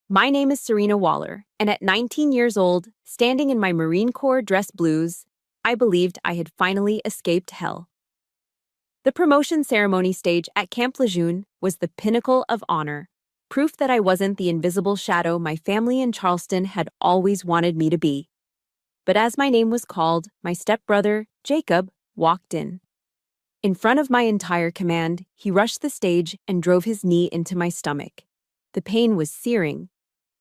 My name is Serena Waller, and at 19 years old, standing in my Marine Corps dress blues, I believed I had finally escaped hell. The promotion ceremony stage at Camp Lejeune was the pinnacle of honor, proof that I wasn't the invisible shadow my family in Charleston had always wanted me to be. But as my name was called, my stepbrother, Jacob, walked in. In front of my entire command, he rushed the stage and drove his knee into my stomach. The pain was searing,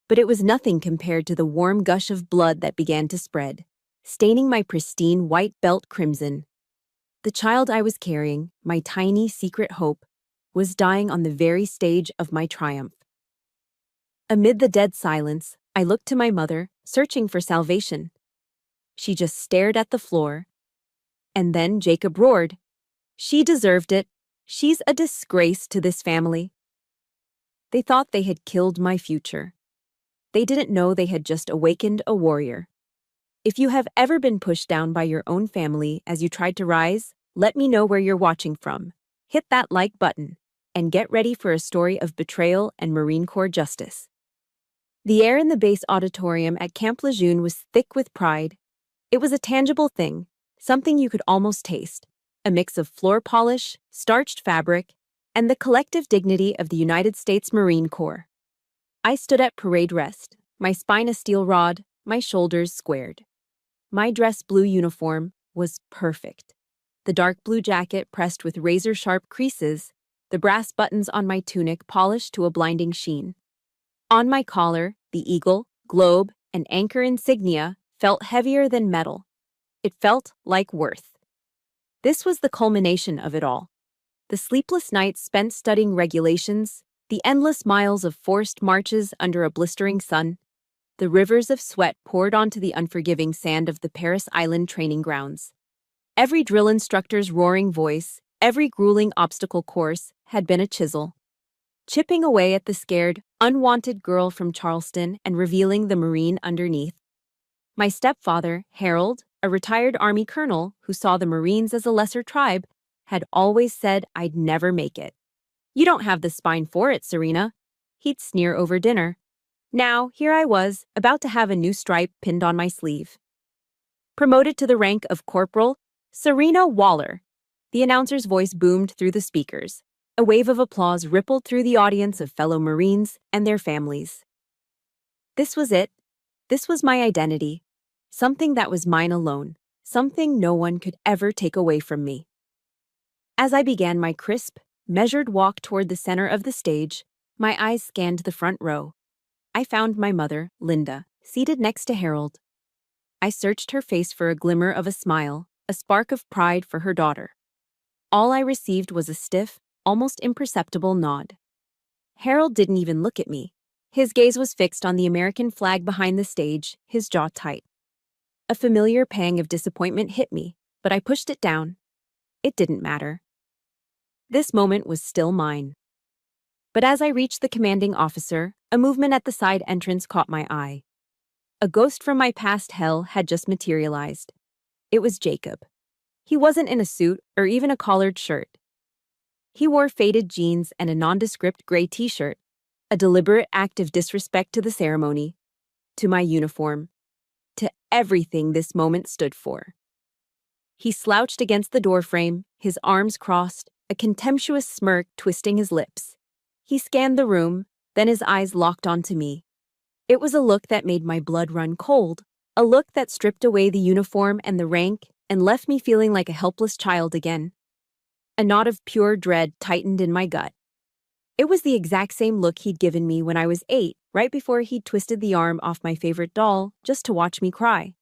but it was nothing compared to the warm gush of blood that began to spread, staining my pristine white belt crimson. The child I was carrying, my tiny secret hope, was dying on the very stage of my triumph. Amid the dead silence, I looked to my mother, searching for salvation. She just stared at the floor. And then Jacob roared, "She deserved it. She's a disgrace to this family." They thought they had killed my future. They didn't know they had just awakened a warrior. If you have ever been pushed down by your own family as you tried to rise, let me know where you're watching from. Hit that like button, and get ready for a story of betrayal and Marine Corps justice. The air in the base auditorium at Camp Lejeune was thick with pride. It was a tangible thing, something you could almost taste, a mix of floor polish, starched fabric, and the collective dignity of the United States Marine Corps. I stood at parade rest, my spine a steel rod, my shoulders squared. My dress blue uniform was perfect. The dark blue jacket pressed with razor-sharp creases, the brass buttons on my tunic polished to a blinding sheen. On my collar, the eagle, globe, and anchor insignia felt heavier than metal. It felt like worth. This was the culmination of it all. The sleepless nights spent studying regulations, the endless miles of forced marches under a blistering sun, the rivers of sweat poured onto the unforgiving sand of the Paris Island training grounds. Every drill instructor's roaring voice, every grueling obstacle course had been a chisel, chipping away at the scared, unwanted girl from Charleston and revealing the Marine underneath. My stepfather, Harold, a retired Army colonel who saw the Marines as a lesser tribe, had always said I'd never make it. "You don't have the spine for it, Serena," he'd sneer over dinner. Now, here I was, about to have a new stripe pinned on my sleeve. Promoted to the rank of Corporal Serena Waller. The announcer's voice boomed through the speakers. A wave of applause rippled through the audience of fellow Marines and their families. This was it. This was my identity. Something that was mine alone. Something no one could ever take away from me. As I began my crisp, measured walk toward the center of the stage, my eyes scanned the front row. I found my mother, Linda, seated next to Harold. I searched her face for a glimmer of a smile, a spark of pride for her daughter. All I received was a stiff, almost imperceptible nod. Harold didn't even look at me. His gaze was fixed on the American flag behind the stage, his jaw tight. A familiar pang of disappointment hit me, but I pushed it down. It didn't matter. This moment was still mine. But as I reached the commanding officer, a movement at the side entrance caught my eye. A ghost from my past hell had just materialized. It was Jacob. He wasn't in a suit or even a collared shirt. He wore faded jeans and a nondescript gray t-shirt, a deliberate act of disrespect to the ceremony, to my uniform, to everything this moment stood for. He slouched against the doorframe, his arms crossed, a contemptuous smirk twisting his lips. He scanned the room, then his eyes locked onto me. It was a look that made my blood run cold, a look that stripped away the uniform and the rank and left me feeling like a helpless child again. A knot of pure dread tightened in my gut. It was the exact same look he'd given me when I was 8, right before he'd twisted the arm off my favorite doll just to watch me cry.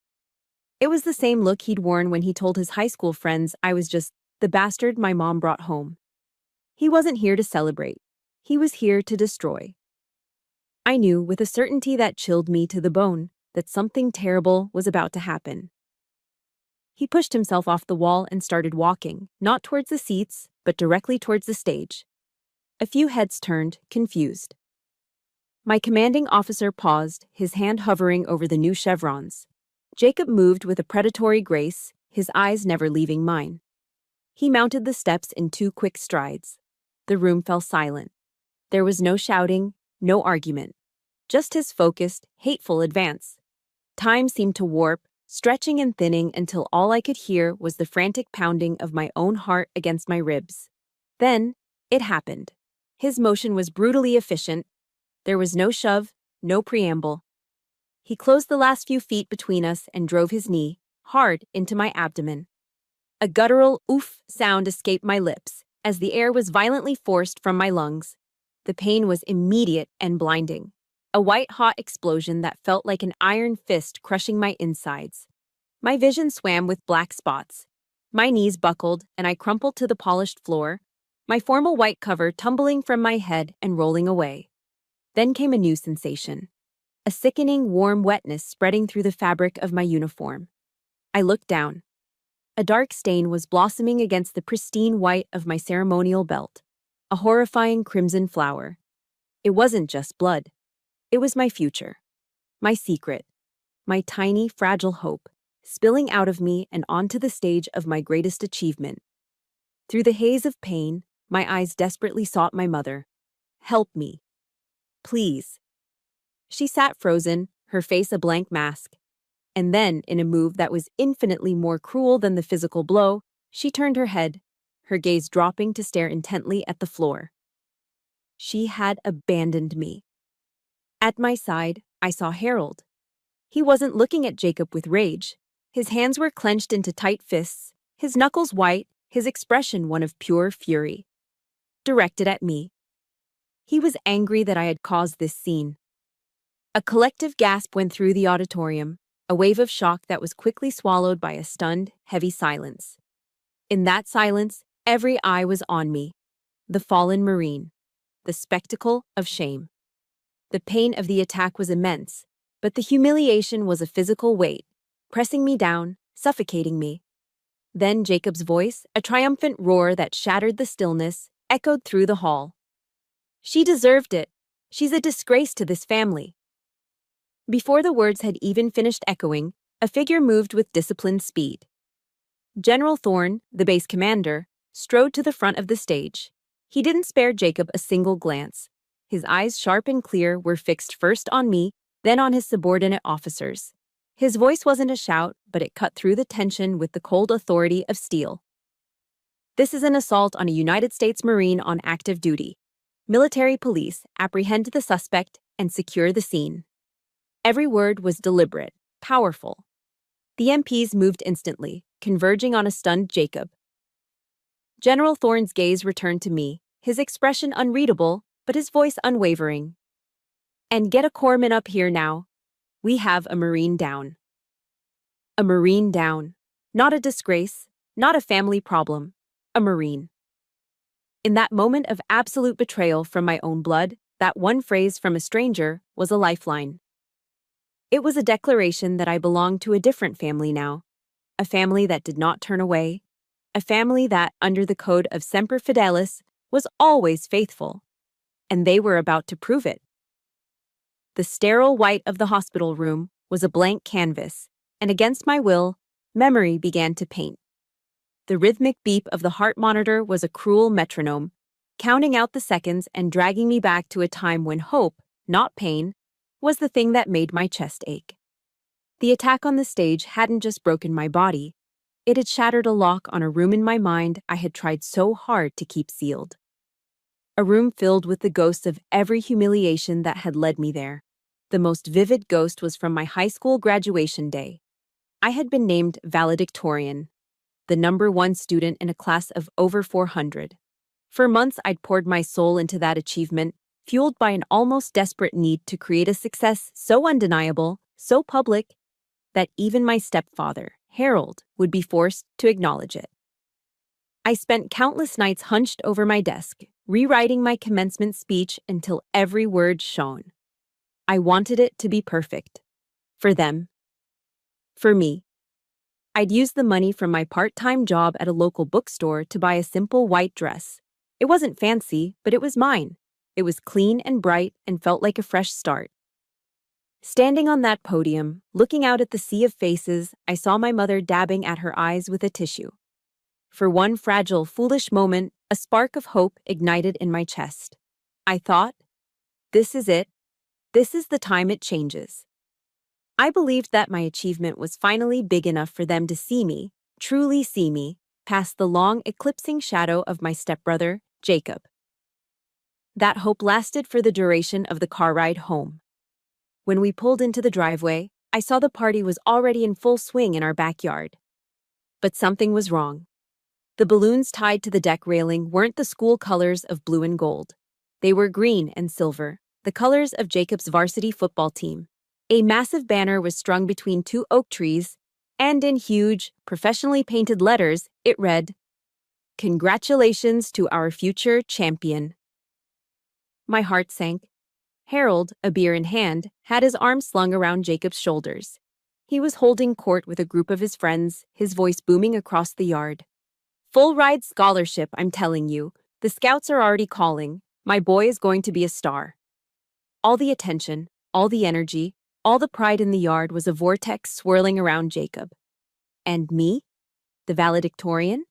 It was the same look he'd worn when he told his high school friends I was just the bastard my mom brought home. He wasn't here to celebrate. He was here to destroy. I knew with a certainty that chilled me to the bone that something terrible was about to happen. He pushed himself off the wall and started walking, not towards the seats, but directly towards the stage. A few heads turned, confused. My commanding officer paused, his hand hovering over the new chevrons. Jacob moved with a predatory grace, his eyes never leaving mine. He mounted the steps in 2 quick strides. The room fell silent. There was no shouting, no argument. just his focused, hateful advance. Time seemed to warp, stretching and thinning until all I could hear was the frantic pounding of my own heart against my ribs. Then, it happened. His motion was brutally efficient. There was no shove, no preamble. He closed the last few feet between us and drove his knee, hard, into my abdomen. A guttural oof sound escaped my lips, as the air was violently forced from my lungs. The pain was immediate and blinding. A white-hot explosion that felt like an iron fist crushing my insides. My vision swam with black spots. My knees buckled, and I crumpled to the polished floor, my formal white cover tumbling from my head and rolling away. Then came a new sensation. A sickening, warm wetness spreading through the fabric of my uniform. I looked down. A dark stain was blossoming against the pristine white of my ceremonial belt. A horrifying crimson flower. It wasn't just blood. It was my future. My secret. My tiny, fragile hope, spilling out of me and onto the stage of my greatest achievement. Through the haze of pain, my eyes desperately sought my mother. Help me. Please. She sat frozen, her face a blank mask. And then, in a move that was infinitely more cruel than the physical blow, she turned her head, her gaze dropping to stare intently at the floor. She had abandoned me. At my side, I saw Harold. He wasn't looking at Jacob with rage. His hands were clenched into tight fists, his knuckles white, his expression one of pure fury. Directed at me. He was angry that I had caused this scene. A collective gasp went through the auditorium, a wave of shock that was quickly swallowed by a stunned, heavy silence. In that silence, every eye was on me. The fallen Marine. The spectacle of shame. The pain of the attack was immense, but the humiliation was a physical weight, pressing me down, suffocating me. Then Jacob's voice, a triumphant roar that shattered the stillness, echoed through the hall. She deserved it. She's a disgrace to this family. Before the words had even finished echoing, a figure moved with disciplined speed. General Thorne, the base commander, strode to the front of the stage. He didn't spare Jacob a single glance. His eyes, sharp and clear, were fixed first on me, then on his subordinate officers. His voice wasn't a shout, but it cut through the tension with the cold authority of steel. This is an assault on a United States Marine on active duty. Military police, apprehend the suspect and secure the scene. Every word was deliberate, powerful. The MPs moved instantly, converging on a stunned Jacob. General Thorne's gaze returned to me, his expression unreadable, but his voice unwavering. And get a corpsman up here now. We have a Marine down. A Marine down. Not a disgrace, not a family problem. A Marine. In that moment of absolute betrayal from my own blood, that one phrase from a stranger was a lifeline. It was a declaration that I belonged to a different family now. A family that did not turn away. A family that, under the code of Semper Fidelis, was always faithful. And they were about to prove it. The sterile white of the hospital room was a blank canvas, and against my will, memory began to paint. The rhythmic beep of the heart monitor was a cruel metronome, counting out the seconds and dragging me back to a time when hope, not pain, was the thing that made my chest ache. The attack on the stage hadn't just broken my body, it had shattered a lock on a room in my mind I had tried so hard to keep sealed. A room filled with the ghosts of every humiliation that had led me there. The most vivid ghost was from my high school graduation day. I had been named valedictorian, the #1 student in a class of over 400. For months I'd poured my soul into that achievement, fueled by an almost desperate need to create a success so undeniable, so public, that even my stepfather, Harold, would be forced to acknowledge it. I spent countless nights hunched over my desk, rewriting my commencement speech until every word shone. I wanted it to be perfect. For them. For me. I'd used the money from my part-time job at a local bookstore to buy a simple white dress. It wasn't fancy, but it was mine. It was clean and bright and felt like a fresh start. Standing on that podium, looking out at the sea of faces, I saw my mother dabbing at her eyes with a tissue. For one fragile, foolish moment, a spark of hope ignited in my chest. I thought, this is it. This is the time it changes. I believed that my achievement was finally big enough for them to see me, truly see me, past the long eclipsing shadow of my stepbrother, Jacob. That hope lasted for the duration of the car ride home. When we pulled into the driveway, I saw the party was already in full swing in our backyard. But something was wrong. The balloons tied to the deck railing weren't the school colors of blue and gold. They were green and silver, the colors of Jacob's varsity football team. A massive banner was strung between two oak trees, and in huge, professionally painted letters, it read, "Congratulations to our future champion." My heart sank. Harold, a beer in hand, had his arm slung around Jacob's shoulders. He was holding court with a group of his friends, his voice booming across the yard. "Full ride scholarship, I'm telling you. The scouts are already calling. My boy is going to be a star." All the attention, all the energy, all the pride in the yard was a vortex swirling around Jacob. And me? The valedictorian?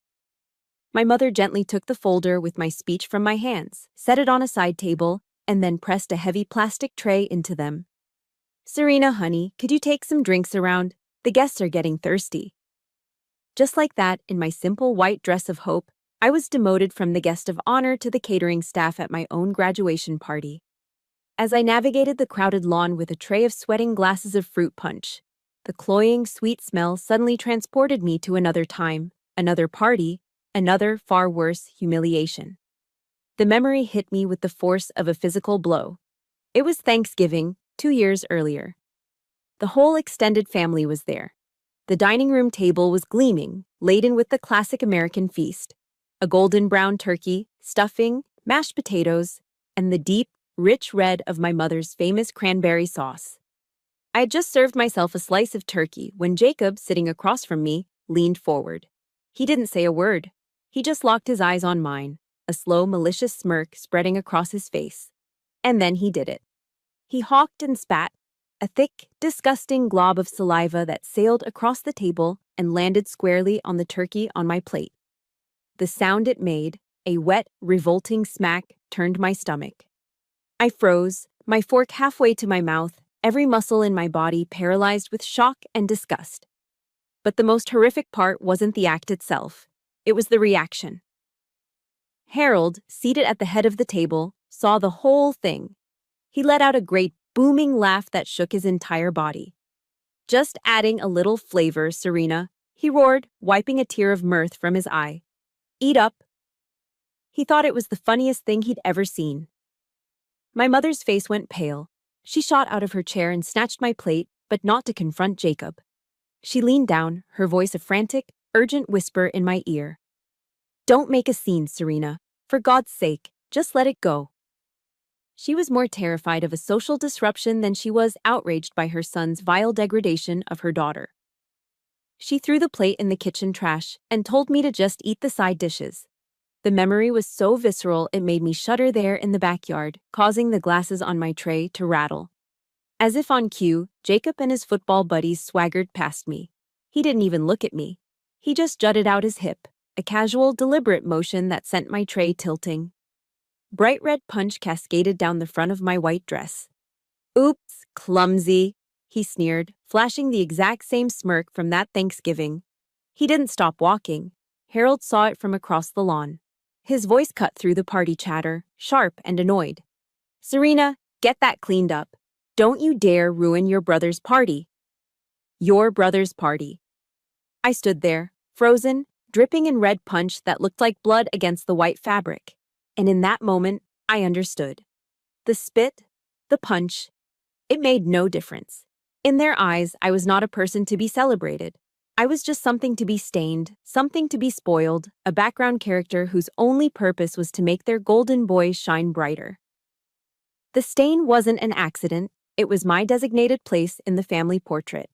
My mother gently took the folder with my speech from my hands, set it on a side table, and then pressed a heavy plastic tray into them. "Serena, honey, could you take some drinks around? The guests are getting thirsty." Just like that, in my simple white dress of hope, I was demoted from the guest of honor to the catering staff at my own graduation party. As I navigated the crowded lawn with a tray of sweating glasses of fruit punch, the cloying, sweet smell suddenly transported me to another time, another party, another, far worse, humiliation. The memory hit me with the force of a physical blow. It was Thanksgiving, 2 years earlier. The whole extended family was there. The dining room table was gleaming, laden with the classic American feast: a golden brown turkey, stuffing, mashed potatoes, and the deep, rich red of my mother's famous cranberry sauce. I had just served myself a slice of turkey when Jacob, sitting across from me, leaned forward. He didn't say a word. He just locked his eyes on mine, a slow, malicious smirk spreading across his face. And then he did it. He hawked and spat, a thick, disgusting glob of saliva that sailed across the table and landed squarely on the turkey on my plate. The sound it made, a wet, revolting smack, turned my stomach. I froze, my fork halfway to my mouth, every muscle in my body paralyzed with shock and disgust. But the most horrific part wasn't the act itself. It was the reaction. Harold, seated at the head of the table, saw the whole thing. He let out a great booming laugh that shook his entire body. "Just adding a little flavor, Serena," he roared, wiping a tear of mirth from his eye. "Eat up." He thought it was the funniest thing he'd ever seen. My mother's face went pale. She shot out of her chair and snatched my plate, but not to confront Jacob. She leaned down, her voice a frantic, urgent whisper in my ear. "Don't make a scene, Serena. For God's sake, just let it go." She was more terrified of a social disruption than she was outraged by her son's vile degradation of her daughter. She threw the plate in the kitchen trash and told me to just eat the side dishes. The memory was so visceral it made me shudder there in the backyard, causing the glasses on my tray to rattle. As if on cue, Jacob and his football buddies swaggered past me. He didn't even look at me. He just jutted out his hip, a casual, deliberate motion that sent my tray tilting. Bright red punch cascaded down the front of my white dress. "Oops, clumsy," he sneered, flashing the exact same smirk from that Thanksgiving. He didn't stop walking. Harold saw it from across the lawn. His voice cut through the party chatter, sharp and annoyed. "Serena, get that cleaned up. Don't you dare ruin your brother's party." Your brother's party. I stood there, frozen, dripping in red punch that looked like blood against the white fabric. And in that moment, I understood. The spit, the punch, it made no difference. In their eyes, I was not a person to be celebrated. I was just something to be stained, something to be spoiled, a background character whose only purpose was to make their golden boy shine brighter. The stain wasn't an accident, it was my designated place in the family portrait.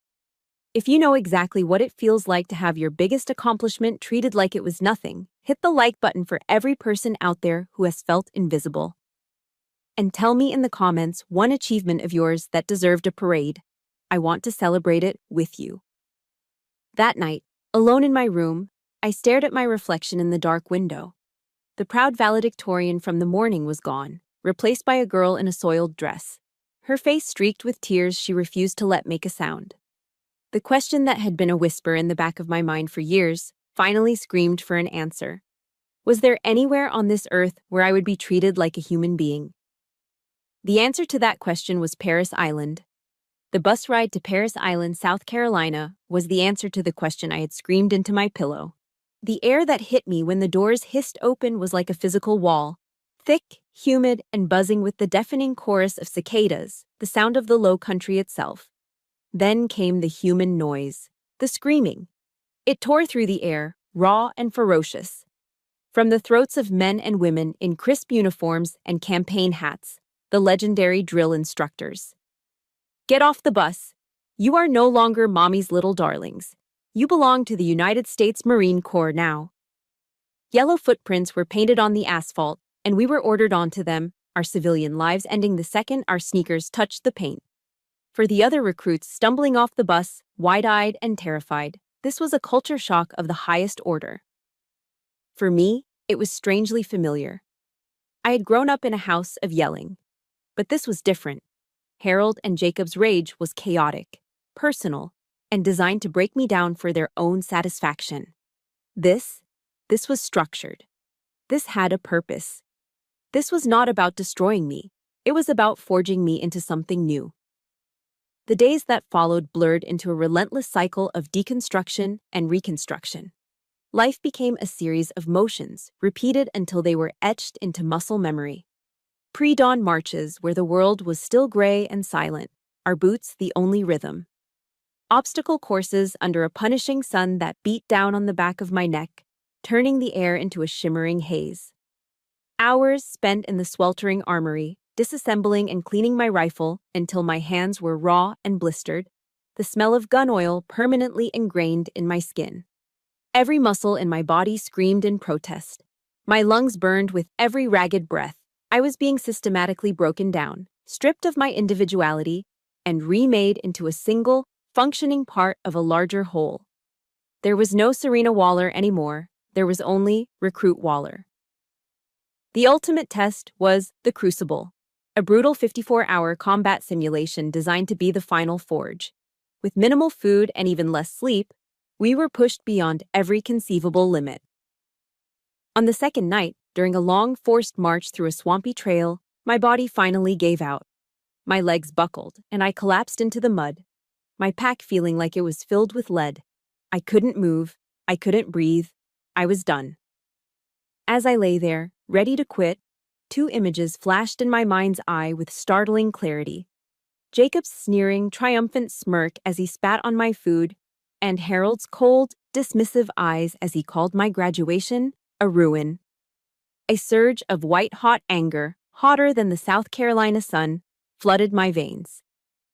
If you know exactly what it feels like to have your biggest accomplishment treated like it was nothing, hit the like button for every person out there who has felt invisible. And tell me in the comments one achievement of yours that deserved a parade. I want to celebrate it with you. That night, alone in my room, I stared at my reflection in the dark window. The proud valedictorian from the morning was gone, replaced by a girl in a soiled dress. Her face streaked with tears she refused to let make a sound. The question that had been a whisper in the back of my mind for years finally screamed for an answer. Was there anywhere on this earth where I would be treated like a human being? The answer to that question was Paris Island. The bus ride to Paris Island, South Carolina, was the answer to the question I had screamed into my pillow. The air that hit me when the doors hissed open was like a physical wall, thick, humid, and buzzing with the deafening chorus of cicadas, the sound of the low country itself. Then came the human noise, the screaming. It tore through the air, raw and ferocious. From the throats of men and women in crisp uniforms and campaign hats, the legendary drill instructors. Get off the bus. You are no longer mommy's little darlings. You belong to the United States Marine Corps now. Yellow footprints were painted on the asphalt, and we were ordered onto them, our civilian lives ending the second our sneakers touched the paint. For the other recruits stumbling off the bus, wide-eyed and terrified, this was a culture shock of the highest order. For me, it was strangely familiar. I had grown up in a house of yelling. But this was different. Harold and Jacob's rage was chaotic, personal, and designed to break me down for their own satisfaction. This was structured. This had a purpose. This was not about destroying me. It was about forging me into something new. The days that followed blurred into a relentless cycle of deconstruction and reconstruction. Life became a series of motions, repeated until they were etched into muscle memory. Pre-dawn marches where the world was still gray and silent, our boots the only rhythm. Obstacle courses under a punishing sun that beat down on the back of my neck, turning the air into a shimmering haze. Hours spent in the sweltering armory, disassembling and cleaning my rifle until my hands were raw and blistered, the smell of gun oil permanently ingrained in my skin. Every muscle in my body screamed in protest. My lungs burned with every ragged breath. I was being systematically broken down, stripped of my individuality, and remade into a single, functioning part of a larger whole. There was no Serena Waller anymore. There was only Recruit Waller. The ultimate test was the Crucible, a brutal 54-hour combat simulation designed to be the final forge. With minimal food and even less sleep, we were pushed beyond every conceivable limit. On the second night, during a long, forced march through a swampy trail, my body finally gave out. My legs buckled, and I collapsed into the mud, my pack feeling like it was filled with lead. I couldn't move, I couldn't breathe, I was done. As I lay there, ready to quit, two images flashed in my mind's eye with startling clarity. Jacob's sneering, triumphant smirk as he spat on my food, and Harold's cold, dismissive eyes as he called my graduation a ruin. A surge of white-hot anger, hotter than the South Carolina sun, flooded my veins.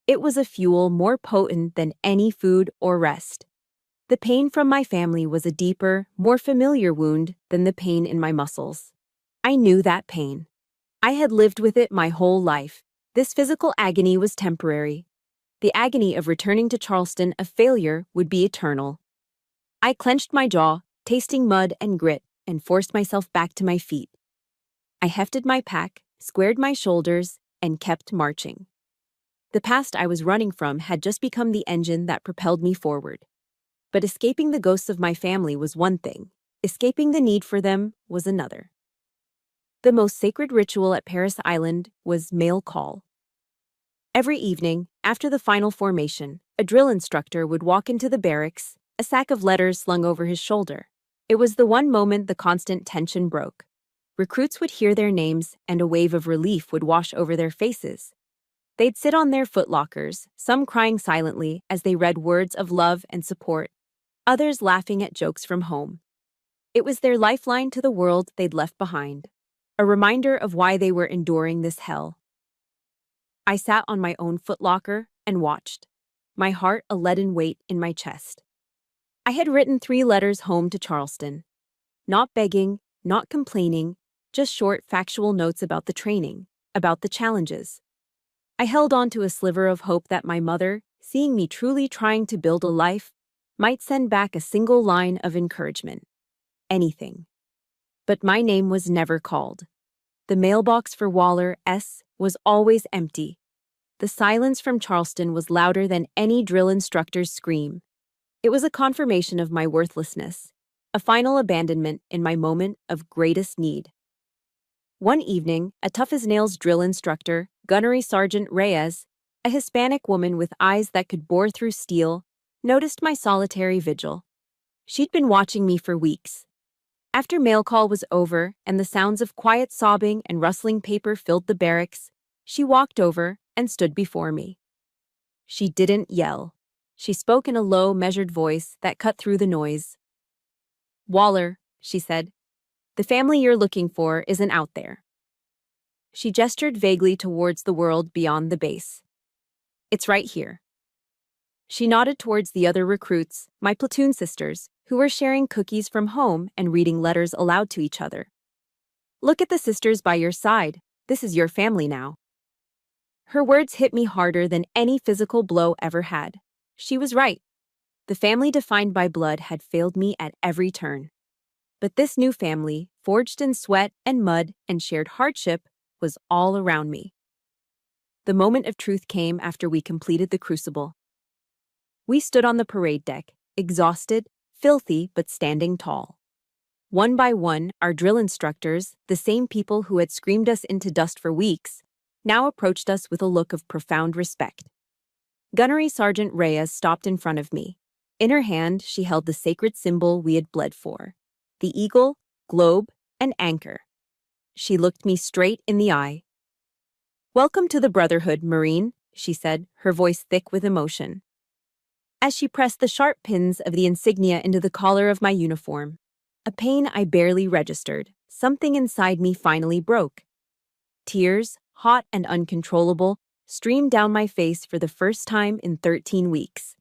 It was a fuel more potent than any food or rest. The pain from my family was a deeper, more familiar wound than the pain in my muscles. I knew that pain. I had lived with it my whole life. This physical agony was temporary. The agony of returning to Charleston a failure would be eternal. I clenched my jaw, tasting mud and grit, and forced myself back to my feet. I hefted my pack, squared my shoulders, and kept marching. The past I was running from had just become the engine that propelled me forward. But escaping the ghosts of my family was one thing. Escaping the need for them was another. The most sacred ritual at Paris Island was mail call. Every evening, after the final formation, a drill instructor would walk into the barracks, a sack of letters slung over his shoulder. It was the one moment the constant tension broke. Recruits would hear their names, and a wave of relief would wash over their faces. They'd sit on their footlockers, some crying silently as they read words of love and support, others laughing at jokes from home. It was their lifeline to the world they'd left behind, a reminder of why they were enduring this hell. I sat on my own footlocker and watched, my heart a leaden weight in my chest. I had written 3 letters home to Charleston. Not begging, not complaining, just short factual notes about the training, about the challenges. I held on to a sliver of hope that my mother, seeing me truly trying to build a life, might send back a single line of encouragement. Anything. But my name was never called. The mailbox for Waller S. was always empty. The silence from Charleston was louder than any drill instructor's scream. It was a confirmation of my worthlessness, a final abandonment in my moment of greatest need. One evening, a tough-as-nails drill instructor, Gunnery Sergeant Reyes, a Hispanic woman with eyes that could bore through steel, noticed my solitary vigil. She'd been watching me for weeks. After mail call was over and the sounds of quiet sobbing and rustling paper filled the barracks, she walked over and stood before me. She didn't yell. She spoke in a low, measured voice that cut through the noise. "Waller," she said, "the family you're looking for isn't out there." She gestured vaguely towards the world beyond the base. "It's right here." She nodded towards the other recruits, my platoon sisters, who were sharing cookies from home and reading letters aloud to each other. "Look at the sisters by your side. This is your family now." Her words hit me harder than any physical blow ever had. She was right. The family defined by blood had failed me at every turn. But this new family, forged in sweat and mud and shared hardship, was all around me. The moment of truth came after we completed the crucible. We stood on the parade deck, exhausted, filthy, but standing tall. One by one, our drill instructors, the same people who had screamed us into dust for weeks, now approached us with a look of profound respect. Gunnery Sergeant Reyes stopped in front of me. In her hand, she held the sacred symbol we had bled for: the eagle, globe, and anchor. She looked me straight in the eye. "Welcome to the Brotherhood, Marine," she said, her voice thick with emotion. As she pressed the sharp pins of the insignia into the collar of my uniform, a pain I barely registered, something inside me finally broke. Tears, hot and uncontrollable, streamed down my face for the first time in 13 weeks.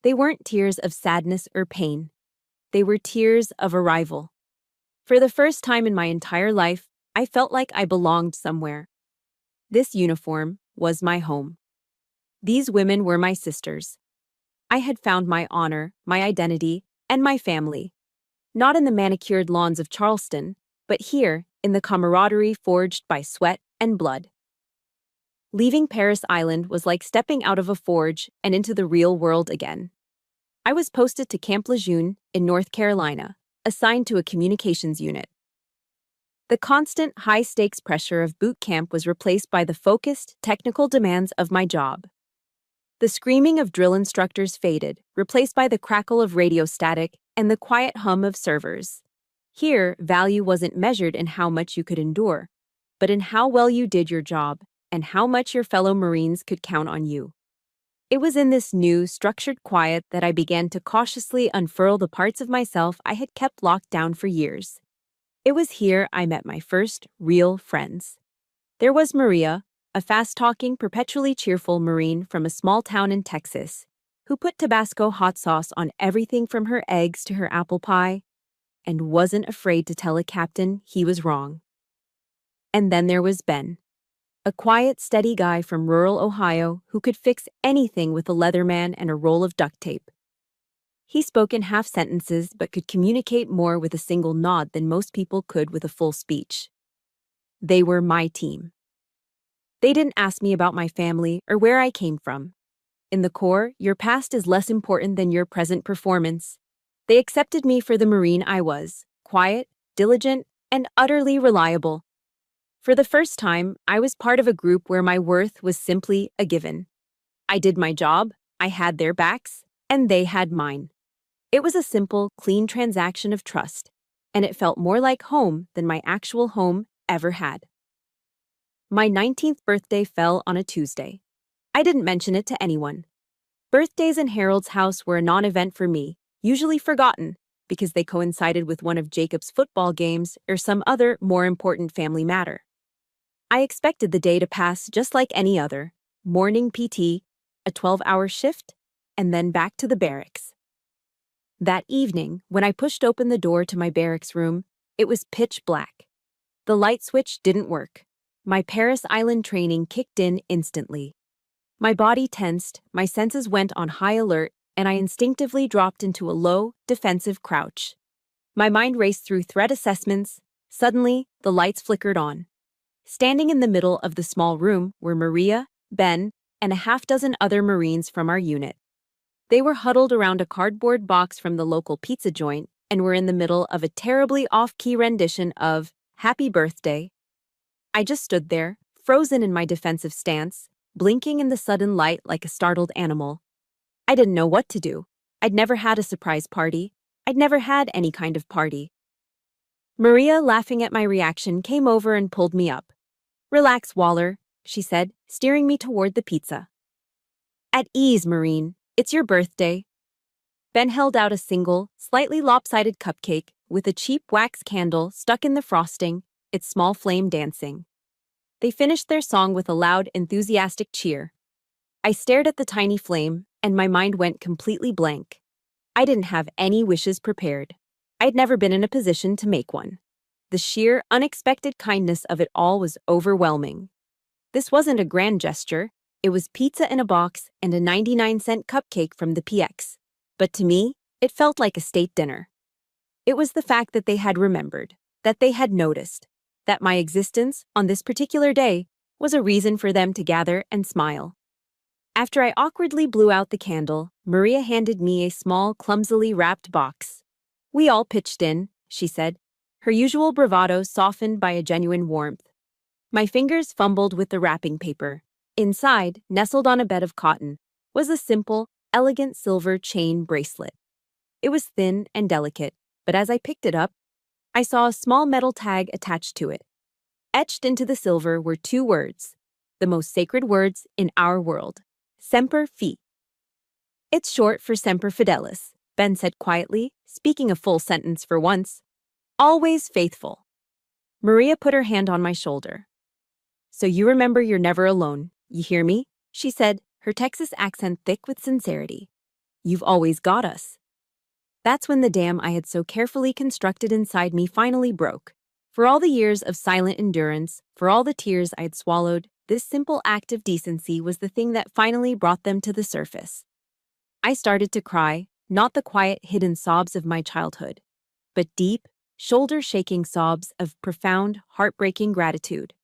They weren't tears of sadness or pain. They were tears of arrival. For the first time in my entire life, I felt like I belonged somewhere. This uniform was my home. These women were my sisters. I had found my honor, my identity, and my family. Not in the manicured lawns of Charleston, but here, in the camaraderie forged by sweat and blood. Leaving Paris Island was like stepping out of a forge and into the real world again. I was posted to Camp Lejeune in North Carolina, assigned to a communications unit. The constant, high-stakes pressure of boot camp was replaced by the focused, technical demands of my job. The screaming of drill instructors faded, replaced by the crackle of radio static and the quiet hum of servers. Here, value wasn't measured in how much you could endure, but in how well you did your job and how much your fellow Marines could count on you. It was in this new, structured quiet that I began to cautiously unfurl the parts of myself I had kept locked down for years. It was here I met my first real friends. There was Maria, a fast-talking, perpetually cheerful Marine from a small town in Texas, who put Tabasco hot sauce on everything from her eggs to her apple pie, and wasn't afraid to tell a captain he was wrong. And then there was Ben, a quiet, steady guy from rural Ohio who could fix anything with a Leatherman and a roll of duct tape. He spoke in half sentences but could communicate more with a single nod than most people could with a full speech. They were my team. They didn't ask me about my family or where I came from. In the Corps, your past is less important than your present performance. They accepted me for the Marine I was, quiet, diligent, and utterly reliable. For the first time, I was part of a group where my worth was simply a given. I did my job, I had their backs, and they had mine. It was a simple, clean transaction of trust, and it felt more like home than my actual home ever had. My 19th birthday fell on a Tuesday. I didn't mention it to anyone. Birthdays in Harold's house were a non-event for me, usually forgotten, because they coincided with one of Jacob's football games or some other, more important family matter. I expected the day to pass just like any other: morning PT, a 12-hour shift, and then back to the barracks. That evening, when I pushed open the door to my barracks room, it was pitch black. The light switch didn't work. My Paris Island training kicked in instantly. My body tensed, my senses went on high alert, and I instinctively dropped into a low, defensive crouch. My mind raced through threat assessments. Suddenly, the lights flickered on. Standing in the middle of the small room were Maria, Ben, and a half-dozen other Marines from our unit. They were huddled around a cardboard box from the local pizza joint and were in the middle of a terribly off-key rendition of Happy Birthday. I just stood there, frozen in my defensive stance, blinking in the sudden light like a startled animal. I didn't know what to do. I'd never had a surprise party. I'd never had any kind of party. Maria, laughing at my reaction, came over and pulled me up. "Relax, Waller," she said, steering me toward the pizza. "At ease, Marine. It's your birthday." Ben held out a single, slightly lopsided cupcake with a cheap wax candle stuck in the frosting, its small flame dancing. They finished their song with a loud, enthusiastic cheer. I stared at the tiny flame, and my mind went completely blank. I didn't have any wishes prepared. I'd never been in a position to make one. The sheer, unexpected kindness of it all was overwhelming. This wasn't a grand gesture. It was pizza in a box and a 99-cent cupcake from the PX. But to me, it felt like a state dinner. It was the fact that they had remembered, that they had noticed, that my existence on this particular day was a reason for them to gather and smile. After I awkwardly blew out the candle, Maria handed me a small, clumsily wrapped box. "We all pitched in," she said, her usual bravado softened by a genuine warmth. My fingers fumbled with the wrapping paper. Inside, nestled on a bed of cotton, was a simple, elegant silver chain bracelet. It was thin and delicate, but as I picked it up, I saw a small metal tag attached to it. Etched into the silver were two words, the most sacred words in our world: Semper Fi. "It's short for Semper Fidelis," Ben said quietly, speaking a full sentence for once. "Always faithful." Maria put her hand on my shoulder. "So you remember you're never alone, you hear me?" she said, her Texas accent thick with sincerity. "You've always got us." That's when the dam I had so carefully constructed inside me finally broke. For all the years of silent endurance, for all the tears I had swallowed, this simple act of decency was the thing that finally brought them to the surface. I started to cry, not the quiet, hidden sobs of my childhood, but deep, shoulder-shaking sobs of profound, heartbreaking gratitude.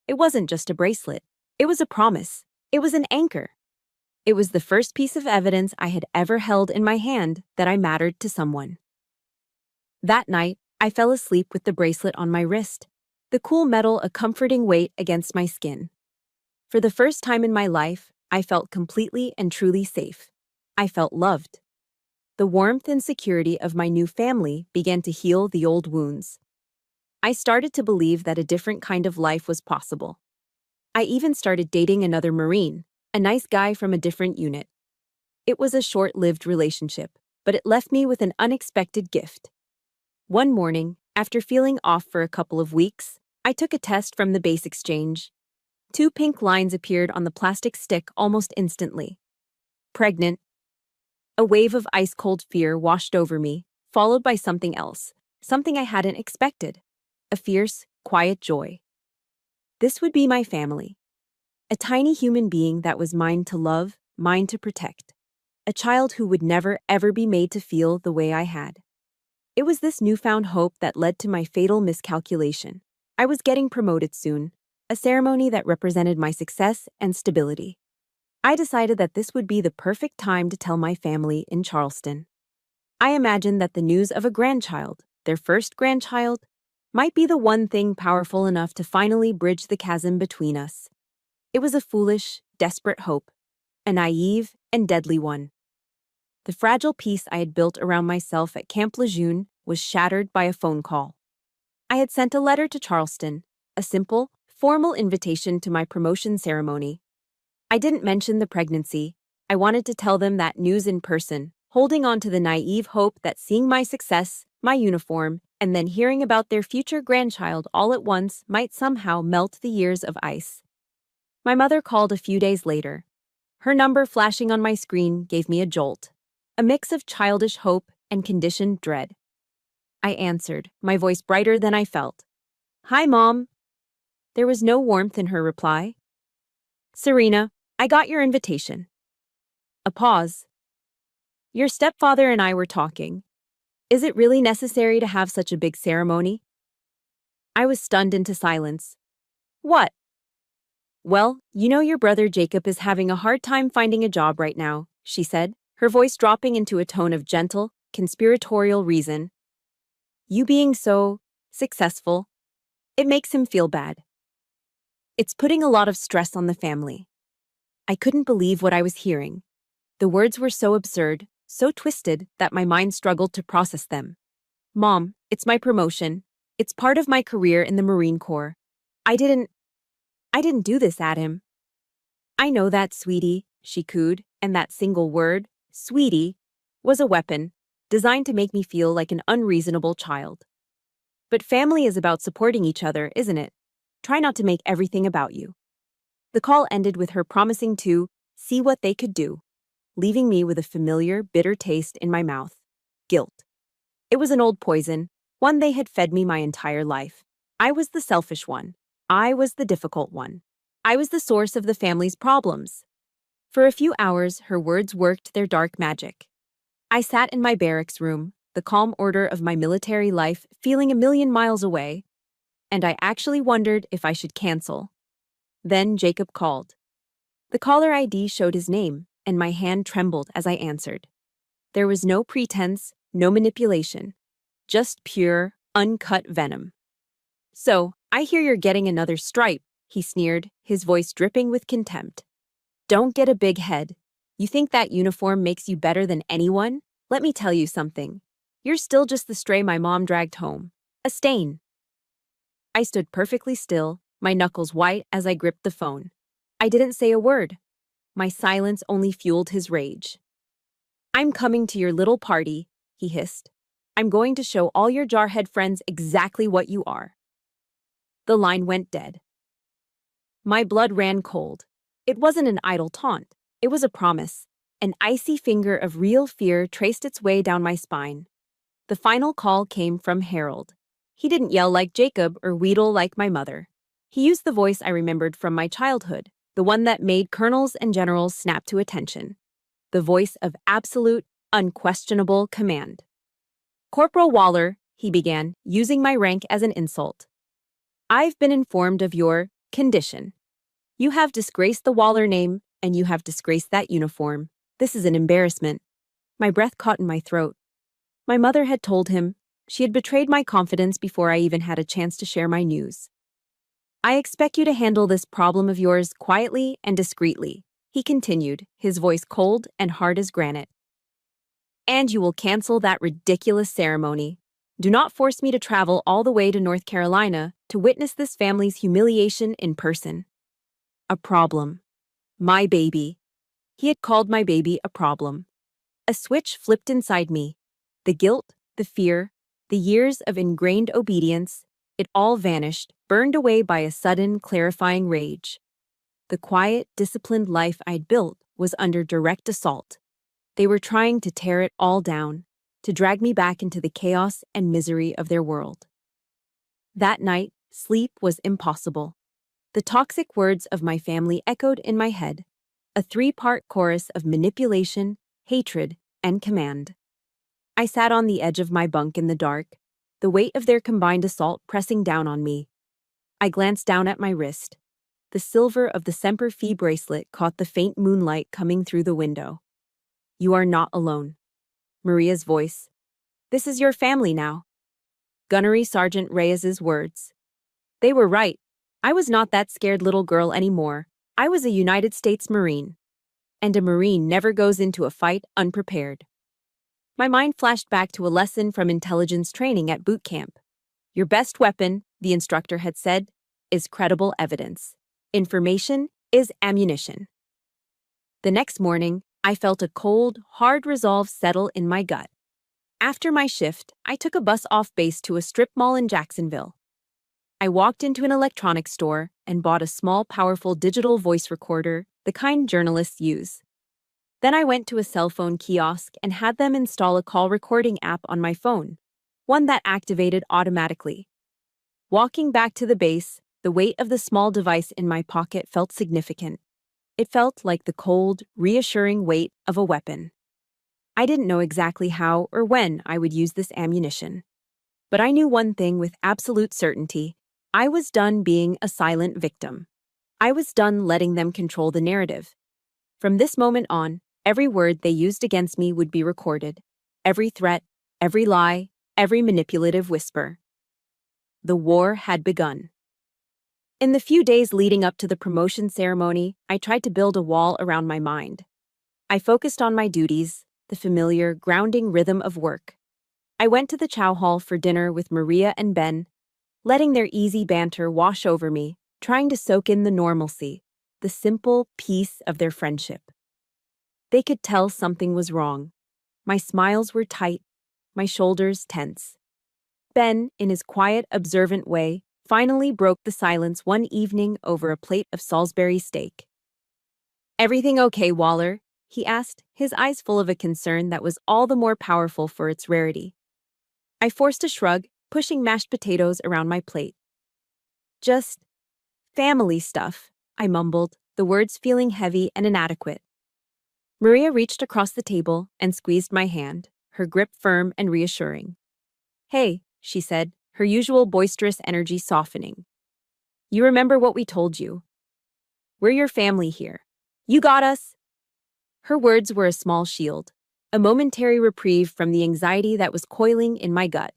It wasn't just a bracelet. It was a promise. It was an anchor. It was the first piece of evidence I had ever held in my hand that I mattered to someone. That night, I fell asleep with the bracelet on my wrist, the cool metal a comforting weight against my skin. For the first time in my life, I felt completely and truly safe. I felt loved. The warmth and security of my new family began to heal the old wounds. I started to believe that a different kind of life was possible. I even started dating another Marine, a nice guy from a different unit. It was a short-lived relationship, but it left me with an unexpected gift. One morning, after feeling off for a couple of weeks, I took a test from the base exchange. 2 pink lines appeared on the plastic stick almost instantly. Pregnant. A wave of ice-cold fear washed over me, followed by something else, something I hadn't expected. A fierce, quiet joy. This would be my family. A tiny human being that was mine to love, mine to protect. A child who would never, ever be made to feel the way I had. It was this newfound hope that led to my fatal miscalculation. I was getting promoted soon, a ceremony that represented my success and stability. I decided that this would be the perfect time to tell my family in Charleston. I imagined that the news of a grandchild, their first grandchild, might be the one thing powerful enough to finally bridge the chasm between us. It was a foolish, desperate hope, a naive and deadly one. The fragile peace I had built around myself at Camp Lejeune was shattered by a phone call. I had sent a letter to Charleston, a simple, formal invitation to my promotion ceremony. I didn't mention the pregnancy. I wanted to tell them that news in person, holding on to the naive hope that seeing my success, my uniform, and then hearing about their future grandchild all at once might somehow melt the years of ice. My mother called a few days later. Her number flashing on my screen gave me a jolt, a mix of childish hope and conditioned dread. I answered, my voice brighter than I felt. "Hi, Mom." There was no warmth in her reply. "Serena, I got your invitation." A pause. "Your stepfather and I were talking. Is it really necessary to have such a big ceremony?" I was stunned into silence. "What?" Well, you know your brother Jacob is having a hard time finding a job right now, she said, her voice dropping into a tone of gentle, conspiratorial reason. You being so successful, it makes him feel bad. It's putting a lot of stress on the family. I couldn't believe what I was hearing. The words were so absurd, so twisted that my mind struggled to process them. Mom, it's my promotion. It's part of my career in the Marine Corps. I didn't do this at him. I know that, sweetie, she cooed, and that single word, sweetie, was a weapon, designed to make me feel like an unreasonable child. But family is about supporting each other, isn't it? Try not to make everything about you. The call ended with her promising to see what they could do, leaving me with a familiar, bitter taste in my mouth. Guilt. It was an old poison, one they had fed me my entire life. I was the selfish one. I was the difficult one. I was the source of the family's problems. For a few hours, her words worked their dark magic. I sat in my barracks room, the calm order of my military life feeling a million miles away, and I actually wondered if I should cancel. Then Jacob called. The caller ID showed his name, and my hand trembled as I answered. There was no pretense, no manipulation, just pure, uncut venom. So, I hear you're getting another stripe, he sneered, his voice dripping with contempt. Don't get a big head. You think that uniform makes you better than anyone? Let me tell you something. You're still just the stray my mom dragged home. A stain. I stood perfectly still, my knuckles white as I gripped the phone. I didn't say a word. My silence only fueled his rage. I'm coming to your little party, he hissed. I'm going to show all your jarhead friends exactly what you are. The line went dead. My blood ran cold. It wasn't an idle taunt. It was a promise. An icy finger of real fear traced its way down my spine. The final call came from Harold. He didn't yell like Jacob or wheedle like my mother. He used the voice I remembered from my childhood, the one that made colonels and generals snap to attention. The voice of absolute, unquestionable command. Corporal Waller, he began, using my rank as an insult. I've been informed of your condition. You have disgraced the Waller name, and you have disgraced that uniform. This is an embarrassment. My breath caught in my throat. My mother had told him. She had betrayed my confidence before I even had a chance to share my news. I expect you to handle this problem of yours quietly and discreetly, he continued, his voice cold and hard as granite. And you will cancel that ridiculous ceremony. Do not force me to travel all the way to North Carolina to witness this family's humiliation in person. A problem. My baby. He had called my baby a problem. A switch flipped inside me. The guilt, the fear, the years of ingrained obedience, it all vanished, burned away by a sudden, clarifying rage. The quiet, disciplined life I'd built was under direct assault. They were trying to tear it all down, to drag me back into the chaos and misery of their world. That night, sleep was impossible. The toxic words of my family echoed in my head, a three-part chorus of manipulation, hatred, and command. I sat on the edge of my bunk in the dark, the weight of their combined assault pressing down on me. I glanced down at my wrist. The silver of the Semper Fi bracelet caught the faint moonlight coming through the window. You are not alone. Maria's voice. This is your family now. Gunnery Sergeant Reyes's words. They were right. I was not that scared little girl anymore. I was a United States Marine. And a Marine never goes into a fight unprepared. My mind flashed back to a lesson from intelligence training at boot camp. Your best weapon, the instructor had said, is credible evidence. Information is ammunition. The next morning, I felt a cold, hard resolve settle in my gut. After my shift, I took a bus off base to a strip mall in Jacksonville. I walked into an electronics store and bought a small, powerful digital voice recorder, the kind journalists use. Then I went to a cell phone kiosk and had them install a call recording app on my phone, one that activated automatically. Walking back to the base, the weight of the small device in my pocket felt significant. It felt like the cold, reassuring weight of a weapon. I didn't know exactly how or when I would use this ammunition. But I knew one thing with absolute certainty. I was done being a silent victim. I was done letting them control the narrative. From this moment on, every word they used against me would be recorded. Every threat, every lie, every manipulative whisper. The war had begun. In the few days leading up to the promotion ceremony, I tried to build a wall around my mind. I focused on my duties, the familiar, grounding rhythm of work. I went to the chow hall for dinner with Maria and Ben, letting their easy banter wash over me, trying to soak in the normalcy, the simple peace of their friendship. They could tell something was wrong. My smiles were tight, my shoulders tense. Ben, in his quiet, observant way, finally broke the silence one evening over a plate of Salisbury steak. "Everything okay, Waller?" he asked, his eyes full of a concern that was all the more powerful for its rarity. I forced a shrug, pushing mashed potatoes around my plate. "Just family stuff," I mumbled, the words feeling heavy and inadequate. Maria reached across the table and squeezed my hand, her grip firm and reassuring. "Hey," she said, her usual boisterous energy softening. "You remember what we told you. We're your family here. You got us." Her words were a small shield, a momentary reprieve from the anxiety that was coiling in my gut.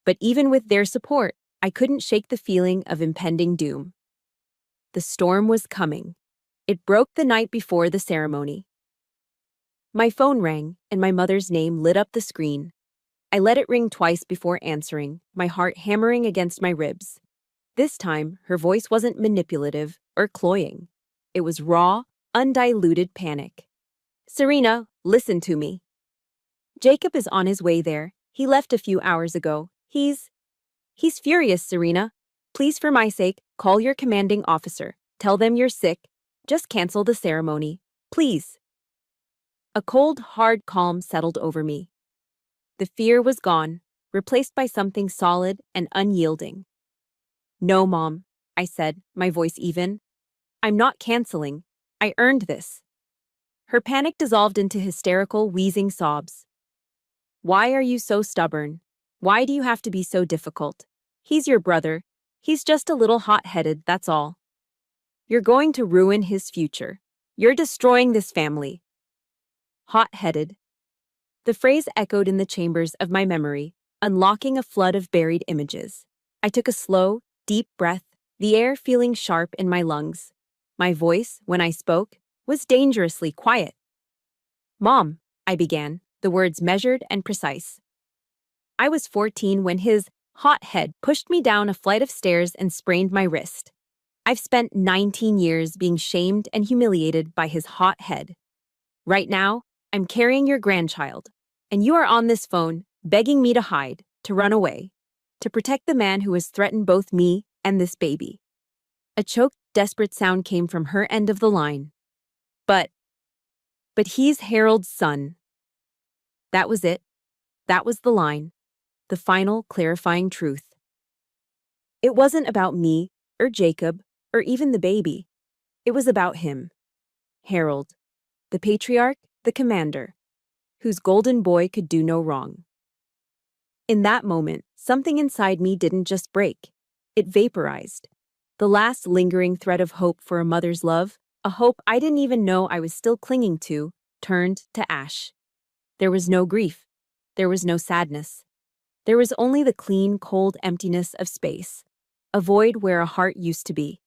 But even with their support, I couldn't shake the feeling of impending doom. The storm was coming. It broke the night before the ceremony. My phone rang, and my mother's name lit up the screen. I let it ring twice before answering, my heart hammering against my ribs. This time, her voice wasn't manipulative or cloying. It was raw, undiluted panic. "Serena, listen to me. Jacob is on his way there. He left a few hours ago. He's furious, Serena. Please, for my sake, call your commanding officer. Tell them you're sick. Just cancel the ceremony. Please." A cold, hard calm settled over me. The fear was gone, replaced by something solid and unyielding. "No, Mom," I said, my voice even. "I'm not canceling. I earned this." Her panic dissolved into hysterical, wheezing sobs. "Why are you so stubborn? Why do you have to be so difficult? He's your brother. He's just a little hot-headed, that's all. You're going to ruin his future. You're destroying this family." Hot-headed. The phrase echoed in the chambers of my memory, unlocking a flood of buried images. I took a slow, deep breath, the air feeling sharp in my lungs. My voice, when I spoke, was dangerously quiet. "Mom," I began, the words measured and precise. I was 14 when his hot head pushed me down a flight of stairs and sprained my wrist. I've spent 19 years being shamed and humiliated by his hot head. Right now, I'm carrying your grandchild, and you are on this phone begging me to hide, to run away, to protect the man who has threatened both me and this baby." A choked, desperate sound came from her end of the line. But he's Harold's son." That was it. That was the line. The final, clarifying truth. It wasn't about me, or Jacob, or even the baby. It was about him. Harold. The patriarch, the commander, whose golden boy could do no wrong. In that moment, something inside me didn't just break. It vaporized. The last lingering thread of hope for a mother's love, a hope I didn't even know I was still clinging to, turned to ash. There was no grief. There was no sadness. There was only the clean, cold emptiness of space, a void where a heart used to be.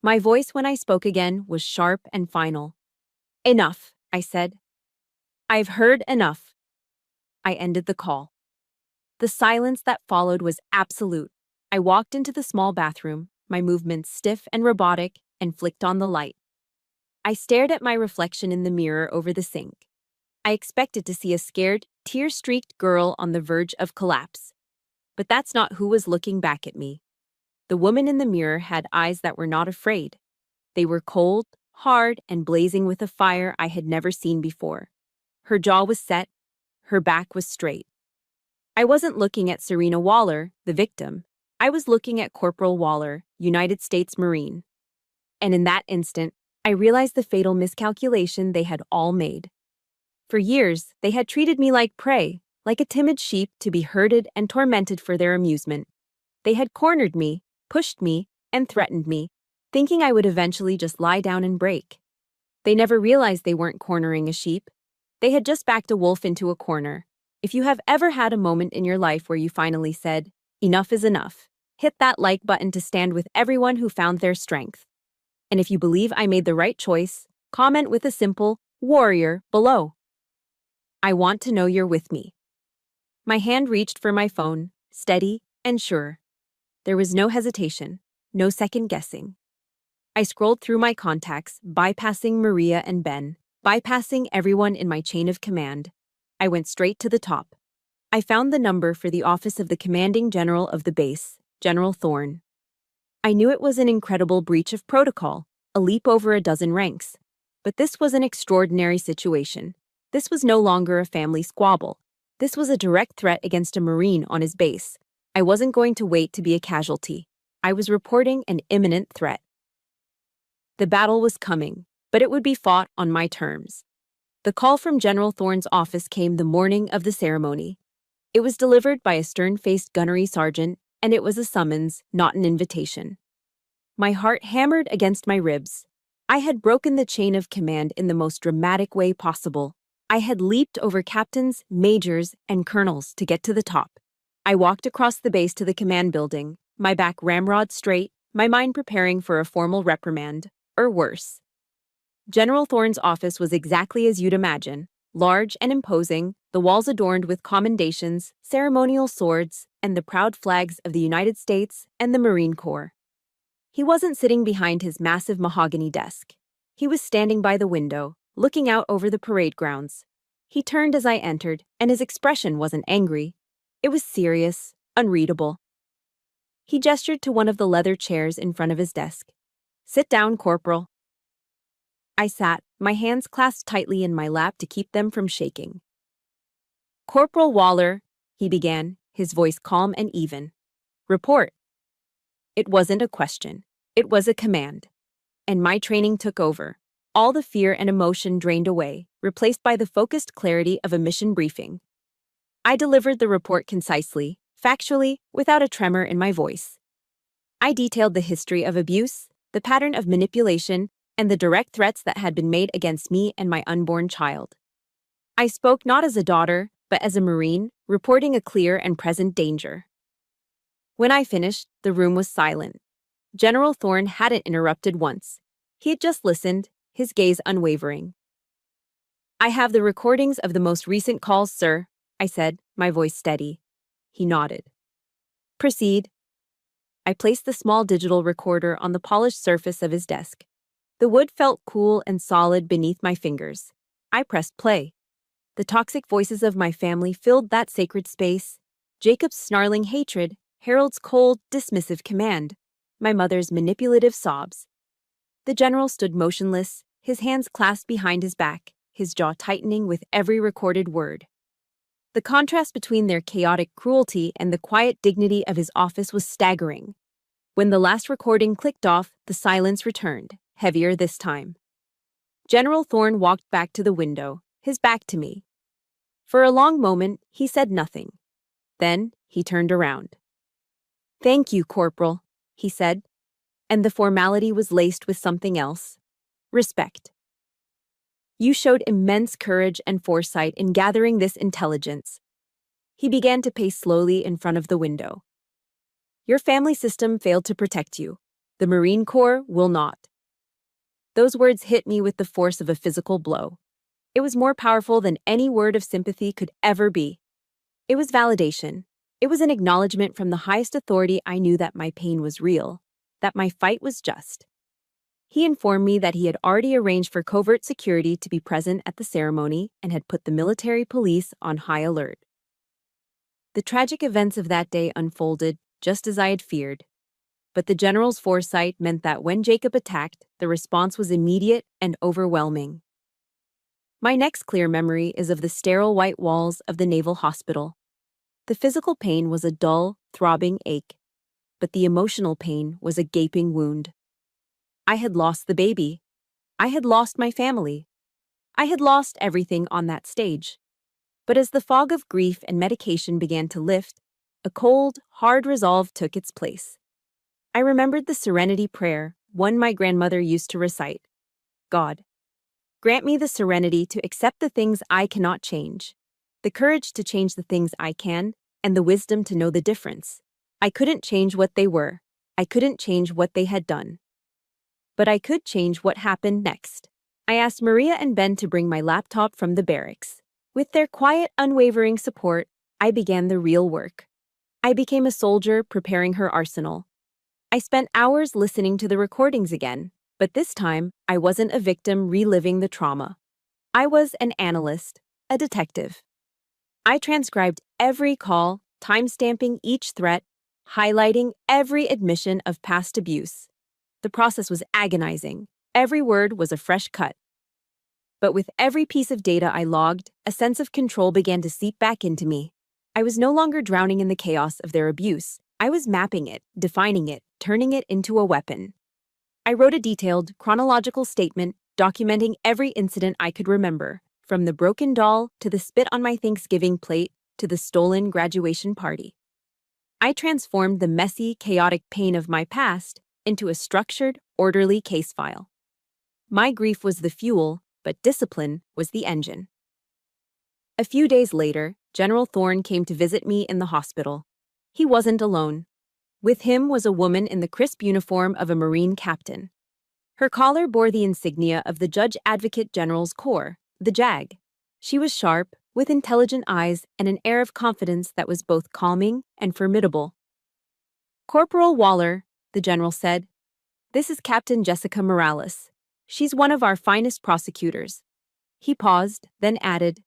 My voice when I spoke again was sharp and final. "Enough," I said. "I've heard enough." I ended the call. The silence that followed was absolute. I walked into the small bathroom, my movements stiff and robotic, and flicked on the light. I stared at my reflection in the mirror over the sink. I expected to see a scared, tear-streaked girl on the verge of collapse. But that's not who was looking back at me. The woman in the mirror had eyes that were not afraid. They were cold, hard, and blazing with a fire I had never seen before. Her jaw was set, her back was straight. I wasn't looking at Serena Waller, the victim. I was looking at Corporal Waller, United States Marine. And in that instant, I realized the fatal miscalculation they had all made. For years, they had treated me like prey, like a timid sheep to be herded and tormented for their amusement. They had cornered me, pushed me, and threatened me. thinking I would eventually just lie down and break. They never realized they weren't cornering a sheep. They had just backed a wolf into a corner. If you have ever had a moment in your life where you finally said, "Enough is enough," hit that like button to stand with everyone who found their strength. And if you believe I made the right choice, comment with a simple warrior below. I want to know you're with me. My hand reached for my phone, steady and sure. There was no hesitation, no second guessing. I scrolled through my contacts, bypassing Maria and Ben, bypassing everyone in my chain of command. I went straight to the top. I found the number for the office of the commanding general of the base, General Thorne. I knew it was an incredible breach of protocol, a leap over a dozen ranks. But this was an extraordinary situation. This was no longer a family squabble. This was a direct threat against a Marine on his base. I wasn't going to wait to be a casualty. I was reporting an imminent threat. The battle was coming, but it would be fought on my terms. The call from General Thorne's office came the morning of the ceremony. It was delivered by a stern-faced gunnery sergeant, and it was a summons, not an invitation. My heart hammered against my ribs. I had broken the chain of command in the most dramatic way possible. I had leaped over captains, majors, and colonels to get to the top. I walked across the base to the command building, my back ramrod straight, my mind preparing for a formal reprimand, or worse. General Thorne's office was exactly as you'd imagine, large and imposing, the walls adorned with commendations, ceremonial swords, and the proud flags of the United States and the Marine Corps. He wasn't sitting behind his massive mahogany desk. He was standing by the window, looking out over the parade grounds. He turned as I entered, and his expression wasn't angry. It was serious, unreadable. He gestured to one of the leather chairs in front of his desk. "Sit down, Corporal." I sat, my hands clasped tightly in my lap to keep them from shaking. "Corporal Waller," he began, his voice calm and even. "Report." It wasn't a question. It was a command. And my training took over. All the fear and emotion drained away, replaced by the focused clarity of a mission briefing. I delivered the report concisely, factually, without a tremor in my voice. I detailed the history of abuse, the pattern of manipulation, and the direct threats that had been made against me and my unborn child. I spoke not as a daughter, but as a Marine, reporting a clear and present danger. When I finished, the room was silent. General Thorne hadn't interrupted once. He had just listened, his gaze unwavering. "I have the recordings of the most recent calls, sir," I said, my voice steady. He nodded. "Proceed." I placed the small digital recorder on the polished surface of his desk. The wood felt cool and solid beneath my fingers. I pressed play. The toxic voices of my family filled that sacred space. Jacob's snarling hatred, Harold's cold, dismissive command, my mother's manipulative sobs. The general stood motionless, his hands clasped behind his back, his jaw tightening with every recorded word. The contrast between their chaotic cruelty and the quiet dignity of his office was staggering. When the last recording clicked off, the silence returned, heavier this time. General Thorne walked back to the window, his back to me. For a long moment, he said nothing. Then he turned around. "Thank you, Corporal," he said, and the formality was laced with something else. Respect. "You showed immense courage and foresight in gathering this intelligence." He began to pace slowly in front of the window. "Your family system failed to protect you. The Marine Corps will not." Those words hit me with the force of a physical blow. It was more powerful than any word of sympathy could ever be. It was validation. It was an acknowledgement from the highest authority I knew that my pain was real, that my fight was just. He informed me that he had already arranged for covert security to be present at the ceremony and had put the military police on high alert. The tragic events of that day unfolded just as I had feared. But the general's foresight meant that when Jacob attacked, the response was immediate and overwhelming. My next clear memory is of the sterile white walls of the Naval Hospital. The physical pain was a dull, throbbing ache, but the emotional pain was a gaping wound. I had lost the baby. I had lost my family. I had lost everything on that stage. But as the fog of grief and medication began to lift, a cold, hard resolve took its place. I remembered the serenity prayer, one my grandmother used to recite. God, grant me the serenity to accept the things I cannot change, the courage to change the things I can, and the wisdom to know the difference. I couldn't change what they were. I couldn't change what they had done. But I could change what happened next. I asked Maria and Ben to bring my laptop from the barracks. With their quiet, unwavering support, I began the real work. I became a soldier preparing her arsenal. I spent hours listening to the recordings again, but this time I wasn't a victim reliving the trauma. I was an analyst, a detective. I transcribed every call, timestamping each threat, highlighting every admission of past abuse. The process was agonizing. Every word was a fresh cut. But with every piece of data I logged, a sense of control began to seep back into me. I was no longer drowning in the chaos of their abuse. I was mapping it, defining it, turning it into a weapon. I wrote a detailed, chronological statement documenting every incident I could remember, from the broken doll to the spit on my Thanksgiving plate to the stolen graduation party. I transformed the messy, chaotic pain of my past into a structured, orderly case file. My grief was the fuel, but discipline was the engine. A few days later, General Thorne came to visit me in the hospital. He wasn't alone. With him was a woman in the crisp uniform of a Marine captain. Her collar bore the insignia of the Judge Advocate General's Corps, the JAG. She was sharp, with intelligent eyes and an air of confidence that was both calming and formidable. "Corporal Waller," the general said, "this is Captain Jessica Morales. She's one of our finest prosecutors." He paused, then added,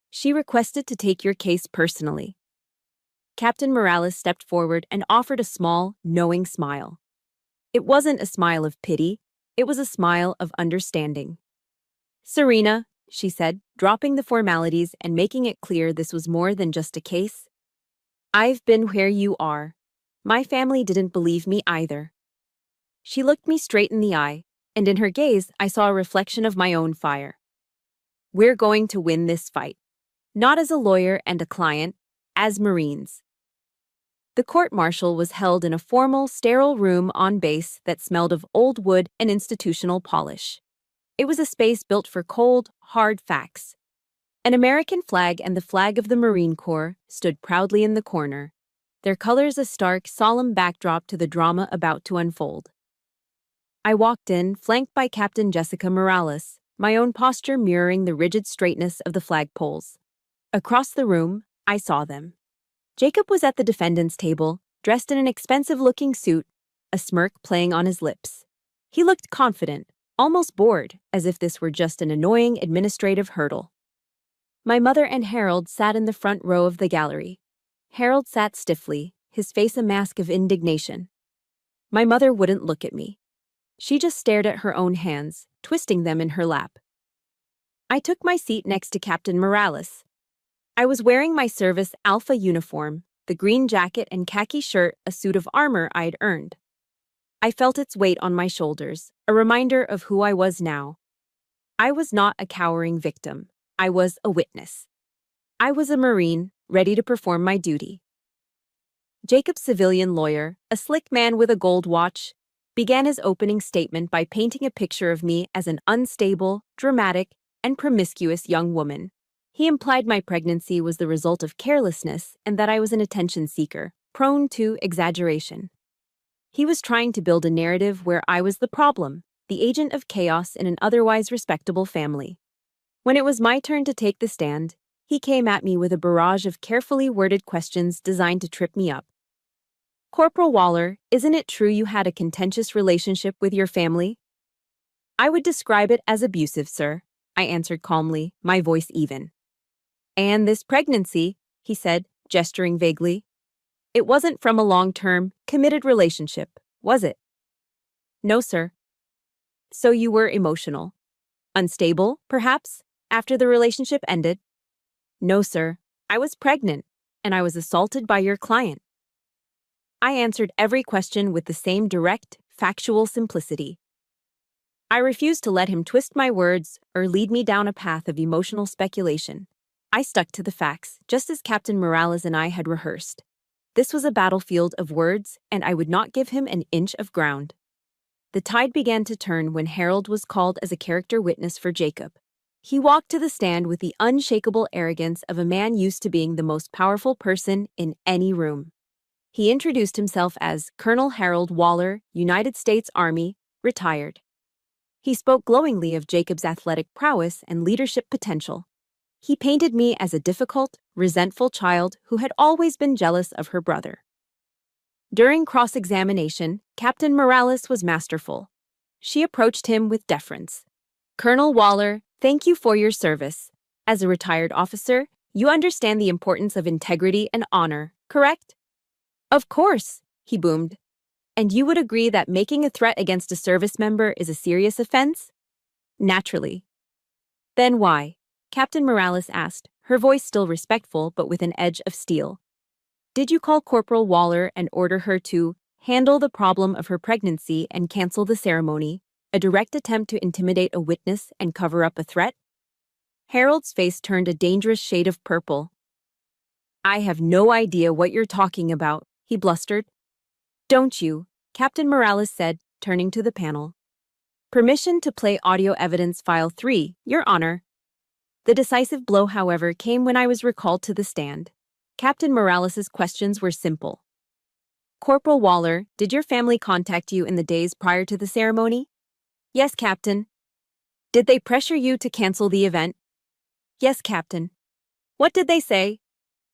"She requested to take your case personally." Captain Morales stepped forward and offered a small, knowing smile. It wasn't a smile of pity, it was a smile of understanding. "Serena," she said, dropping the formalities and making it clear this was more than just a case, "I've been where you are. My family didn't believe me either." She looked me straight in the eye, and in her gaze I saw a reflection of my own fire. "We're going to win this fight. Not as a lawyer and a client, as Marines." The court-martial was held in a formal, sterile room on base that smelled of old wood and institutional polish. It was a space built for cold, hard facts. An American flag and the flag of the Marine Corps stood proudly in the corner, their colors a stark, solemn backdrop to the drama about to unfold. I walked in, flanked by Captain Jessica Morales, my own posture mirroring the rigid straightness of the flagpoles. Across the room, I saw them. Jacob was at the defendant's table, dressed in an expensive-looking suit, a smirk playing on his lips. He looked confident, almost bored, as if this were just an annoying administrative hurdle. My mother and Harold sat in the front row of the gallery. Harold sat stiffly, his face a mask of indignation. My mother wouldn't look at me. She just stared at her own hands, twisting them in her lap. I took my seat next to Captain Morales. I was wearing my service Alpha uniform, the green jacket and khaki shirt, a suit of armor I'd earned. I felt its weight on my shoulders, a reminder of who I was now. I was not a cowering victim. I was a witness. I was a Marine, ready to perform my duty. Jacob's civilian lawyer, a slick man with a gold watch, began his opening statement by painting a picture of me as an unstable, dramatic, and promiscuous young woman. He implied my pregnancy was the result of carelessness and that I was an attention seeker, prone to exaggeration. He was trying to build a narrative where I was the problem, the agent of chaos in an otherwise respectable family. When it was my turn to take the stand, he came at me with a barrage of carefully worded questions designed to trip me up. "Corporal Waller, isn't it true you had a contentious relationship with your family?" "I would describe it as abusive, sir," I answered calmly, my voice even. "And this pregnancy," he said, gesturing vaguely. "It wasn't from a long-term, committed relationship, was it?" "No, sir." "So you were emotional. Unstable, perhaps, after the relationship ended?" "No, sir. I was pregnant, and I was assaulted by your client." I answered every question with the same direct, factual simplicity. I refused to let him twist my words or lead me down a path of emotional speculation. I stuck to the facts, just as Captain Morales and I had rehearsed. This was a battlefield of words, and I would not give him an inch of ground. The tide began to turn when Harold was called as a character witness for Jacob. He walked to the stand with the unshakable arrogance of a man used to being the most powerful person in any room. He introduced himself as Colonel Harold Waller, United States Army, retired. He spoke glowingly of Jacob's athletic prowess and leadership potential. He painted me as a difficult, resentful child who had always been jealous of her brother. During cross-examination, Captain Morales was masterful. She approached him with deference. "Colonel Waller, thank you for your service. As a retired officer, you understand the importance of integrity and honor, correct?" "Of course," he boomed. "And you would agree that making a threat against a service member is a serious offense?" "Naturally." "Then why?" Captain Morales asked, her voice still respectful but with an edge of steel. "Did you call Corporal Waller and order her to handle the problem of her pregnancy and cancel the ceremony, a direct attempt to intimidate a witness and cover up a threat?" Harold's face turned a dangerous shade of purple. "I have no idea what you're talking about," he blustered. "Don't you?" Captain Morales said, turning to the panel. "Permission to play audio evidence file 3, Your Honor." The decisive blow, however, came when I was recalled to the stand. Captain Morales's questions were simple. "Corporal Waller, did your family contact you in the days prior to the ceremony?" "Yes, Captain." "Did they pressure you to cancel the event?" "Yes, Captain." "What did they say?"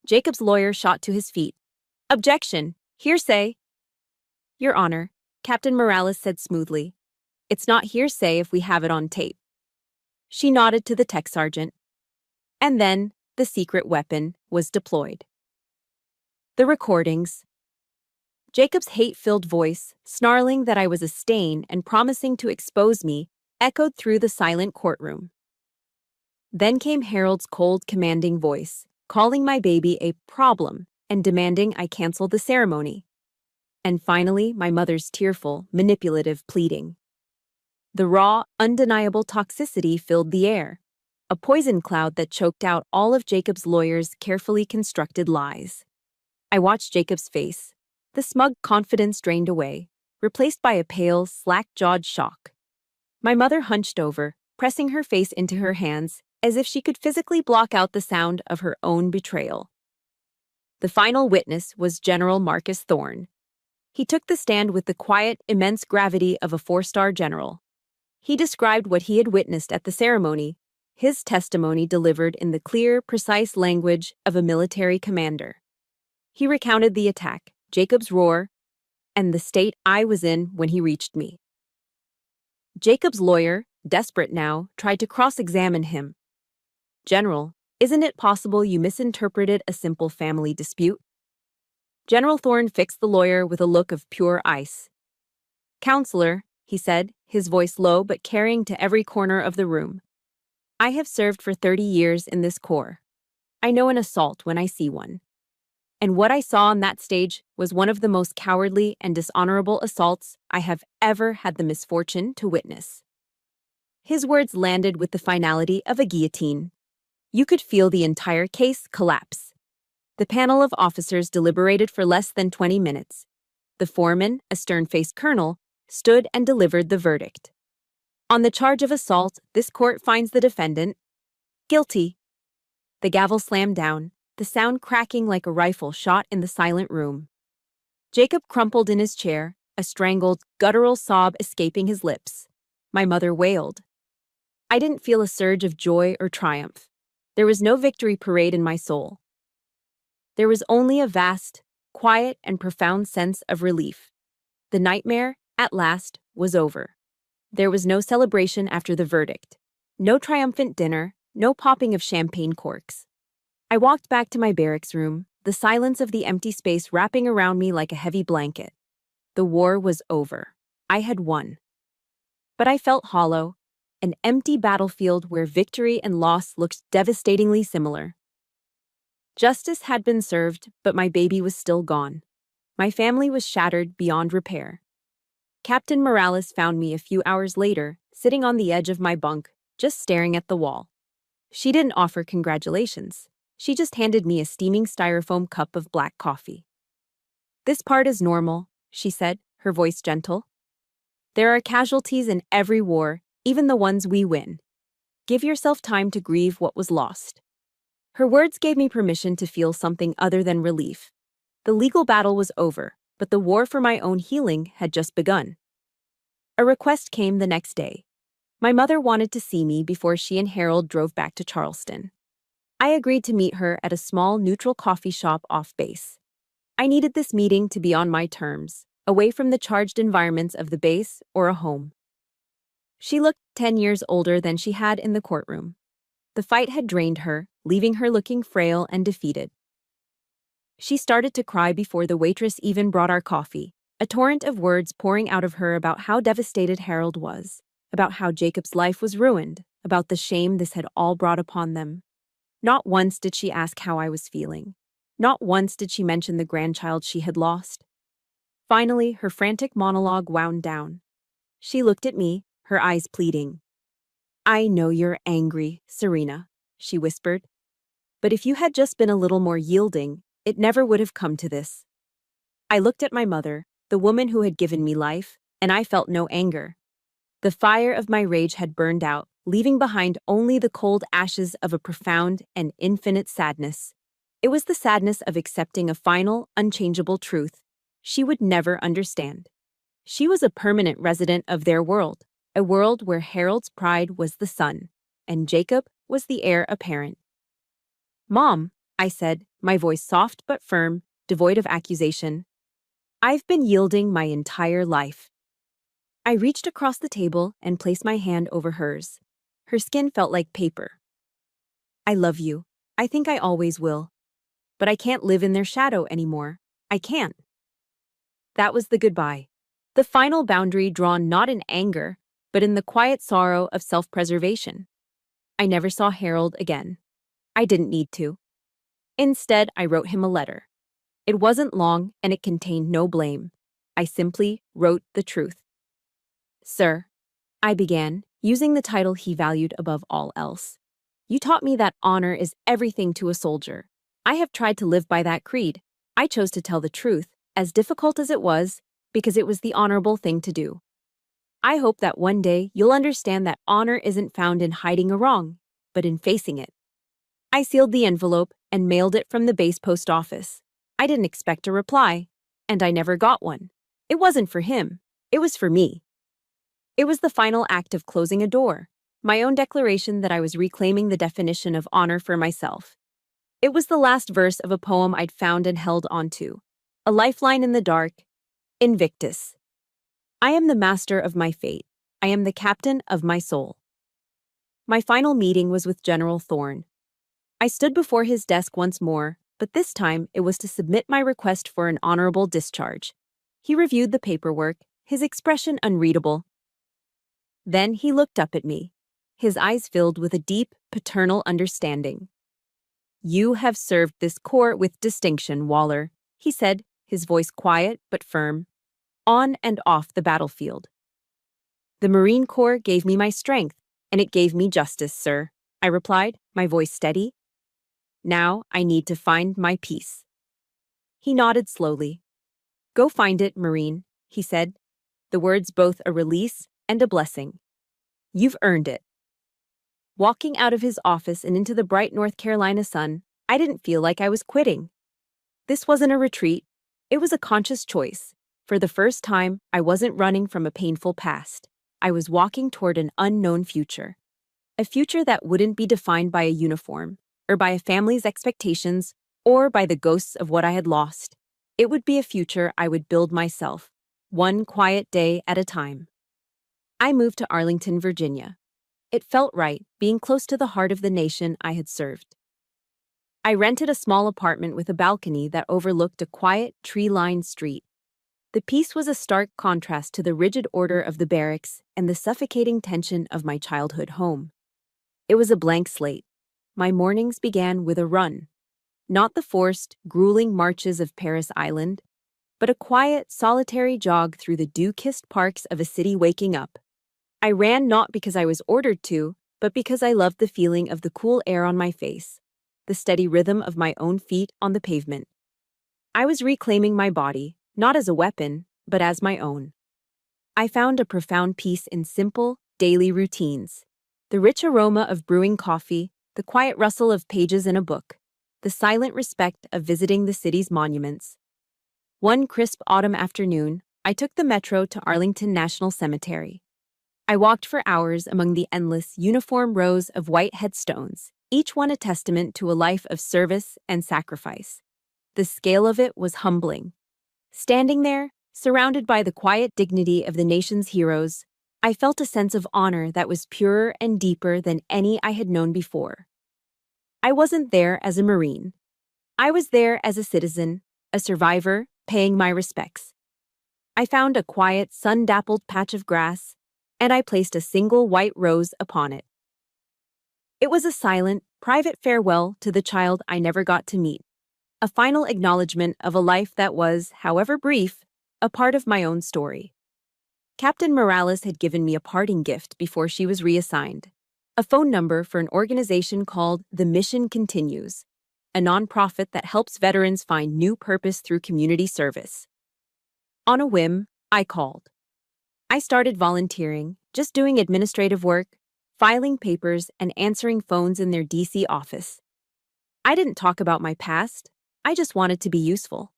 Jacob's lawyer shot to his feet. "Objection! Hearsay!" "Your Honor," Captain Morales said smoothly, "it's not hearsay if we have it on tape." She nodded to the tech sergeant. And then the secret weapon was deployed. The recordings. Jacob's hate-filled voice, snarling that I was a stain and promising to expose me, echoed through the silent courtroom. Then came Harold's cold, commanding voice, calling my baby a problem and demanding I cancel the ceremony. And finally, my mother's tearful, manipulative pleading. The raw, undeniable toxicity filled the air, a poison cloud that choked out all of Jacob's lawyer's carefully constructed lies. I watched Jacob's face. The smug confidence drained away, replaced by a pale, slack-jawed shock. My mother hunched over, pressing her face into her hands, as if she could physically block out the sound of her own betrayal. The final witness was General Marcus Thorne. He took the stand with the quiet, immense gravity of a 4-star general. He described what he had witnessed at the ceremony, his testimony delivered in the clear, precise language of a military commander. He recounted the attack, Jacob's roar, and the state I was in when he reached me. Jacob's lawyer, desperate now, tried to cross-examine him. "General, isn't it possible you misinterpreted a simple family dispute?" General Thorne fixed the lawyer with a look of pure ice. "Counselor," he said, his voice low but carrying to every corner of the room, "I have served for 30 years in this corps. I know an assault when I see one. And what I saw on that stage was one of the most cowardly and dishonorable assaults I have ever had the misfortune to witness." His words landed with the finality of a guillotine. You could feel the entire case collapse. The panel of officers deliberated for less than 20 minutes. The foreman, a stern-faced colonel, stood and delivered the verdict. "On the charge of assault, this court finds the defendant guilty." The gavel slammed down, the sound cracking like a rifle shot in the silent room. Jacob crumpled in his chair, a strangled, guttural sob escaping his lips. My mother wailed. I didn't feel a surge of joy or triumph. There was no victory parade in my soul. There was only a vast, quiet, and profound sense of relief. The nightmare, at last, was over. There was no celebration after the verdict. No triumphant dinner, no popping of champagne corks. I walked back to my barracks room, the silence of the empty space wrapping around me like a heavy blanket. The war was over. I had won. But I felt hollow, an empty battlefield where victory and loss looked devastatingly similar. Justice had been served, but my baby was still gone. My family was shattered beyond repair. Captain Morales found me a few hours later, sitting on the edge of my bunk, just staring at the wall. She didn't offer congratulations. She just handed me a steaming styrofoam cup of black coffee. "This part is normal," she said, her voice gentle. There are casualties in every war, even the ones we win. Give yourself time to grieve what was lost. Her words gave me permission to feel something other than relief. The legal battle was over, but the war for my own healing had just begun. A request came the next day. My mother wanted to see me before she and Harold drove back to Charleston. I agreed to meet her at a small neutral coffee shop off base. I needed this meeting to be on my terms, away from the charged environments of the base or a home. She looked 10 years older than she had in the courtroom. The fight had drained her, leaving her looking frail and defeated. She started to cry before the waitress even brought our coffee, a torrent of words pouring out of her about how devastated Harold was, about how Jacob's life was ruined, about the shame this had all brought upon them. Not once did she ask how I was feeling. Not once did she mention the grandchild she had lost. Finally, her frantic monologue wound down. She looked at me, her eyes pleading. "I know you're angry, Serena," she whispered. "But if you had just been a little more yielding, it never would have come to this." I looked at my mother, the woman who had given me life, and I felt no anger. The fire of my rage had burned out, leaving behind only the cold ashes of a profound and infinite sadness. It was the sadness of accepting a final, unchangeable truth. She would never understand. She was a permanent resident of their world, a world where Harold's pride was the son, and Jacob was the heir apparent. "Mom," I said, my voice soft but firm, devoid of accusation, "I've been yielding my entire life." I reached across the table and placed my hand over hers. Her skin felt like paper. "I love you. I think I always will. But I can't live in their shadow anymore. I can't." That was the goodbye. The final boundary drawn not in anger, but in the quiet sorrow of self-preservation. I never saw Harold again. I didn't need to. Instead, I wrote him a letter. It wasn't long, and it contained no blame. I simply wrote the truth. "Sir," I began, using the title he valued above all else. "You taught me that honor is everything to a soldier. I have tried to live by that creed. I chose to tell the truth, as difficult as it was, because it was the honorable thing to do. I hope that one day you'll understand that honor isn't found in hiding a wrong, but in facing it." I sealed the envelope and mailed it from the base post office. I didn't expect a reply, and I never got one. It wasn't for him. It was for me. It was the final act of closing a door, my own declaration that I was reclaiming the definition of honor for myself. It was the last verse of a poem I'd found and held onto, a lifeline in the dark, Invictus. I am the master of my fate. I am the captain of my soul. My final meeting was with General Thorne. I stood before his desk once more, but this time it was to submit my request for an honorable discharge. He reviewed the paperwork, his expression unreadable. Then he looked up at me, his eyes filled with a deep, paternal understanding. "You have served this corps with distinction, Waller," he said, his voice quiet but firm, "on and off the battlefield. The Marine Corps gave me my strength, and it gave me justice, sir," I replied, my voice steady. "Now I need to find my peace." He nodded slowly. "Go find it, Marine," he said, the words both a release and a blessing. "You've earned it." Walking out of his office and into the bright North Carolina sun, I didn't feel like I was quitting. This wasn't a retreat. It was a conscious choice. For the first time, I wasn't running from a painful past. I was walking toward an unknown future. A future that wouldn't be defined by a uniform, or by a family's expectations, or by the ghosts of what I had lost. It would be a future I would build myself, one quiet day at a time. I moved to Arlington, Virginia. It felt right, being close to the heart of the nation I had served. I rented a small apartment with a balcony that overlooked a quiet, tree-lined street. The peace was a stark contrast to the rigid order of the barracks and the suffocating tension of my childhood home. It was a blank slate. My mornings began with a run. Not the forced, grueling marches of Paris Island, but a quiet, solitary jog through the dew-kissed parks of a city waking up. I ran not because I was ordered to, but because I loved the feeling of the cool air on my face, the steady rhythm of my own feet on the pavement. I was reclaiming my body, not as a weapon, but as my own. I found a profound peace in simple, daily routines. The rich aroma of brewing coffee, the quiet rustle of pages in a book, the silent respect of visiting the city's monuments. One crisp autumn afternoon, I took the metro to Arlington National Cemetery. I walked for hours among the endless, uniform rows of white headstones, each one a testament to a life of service and sacrifice. The scale of it was humbling. Standing there, surrounded by the quiet dignity of the nation's heroes, I felt a sense of honor that was purer and deeper than any I had known before. I wasn't there as a Marine. I was there as a citizen, a survivor, paying my respects. I found a quiet, sun-dappled patch of grass, and I placed a single white rose upon it. It was a silent, private farewell to the child I never got to meet, a final acknowledgement of a life that was, however brief, a part of my own story. Captain Morales had given me a parting gift before she was reassigned, a phone number for an organization called The Mission Continues, a nonprofit that helps veterans find new purpose through community service. On a whim, I called. I started volunteering, just doing administrative work, filing papers, and answering phones in their DC office. I didn't talk about my past, I just wanted to be useful.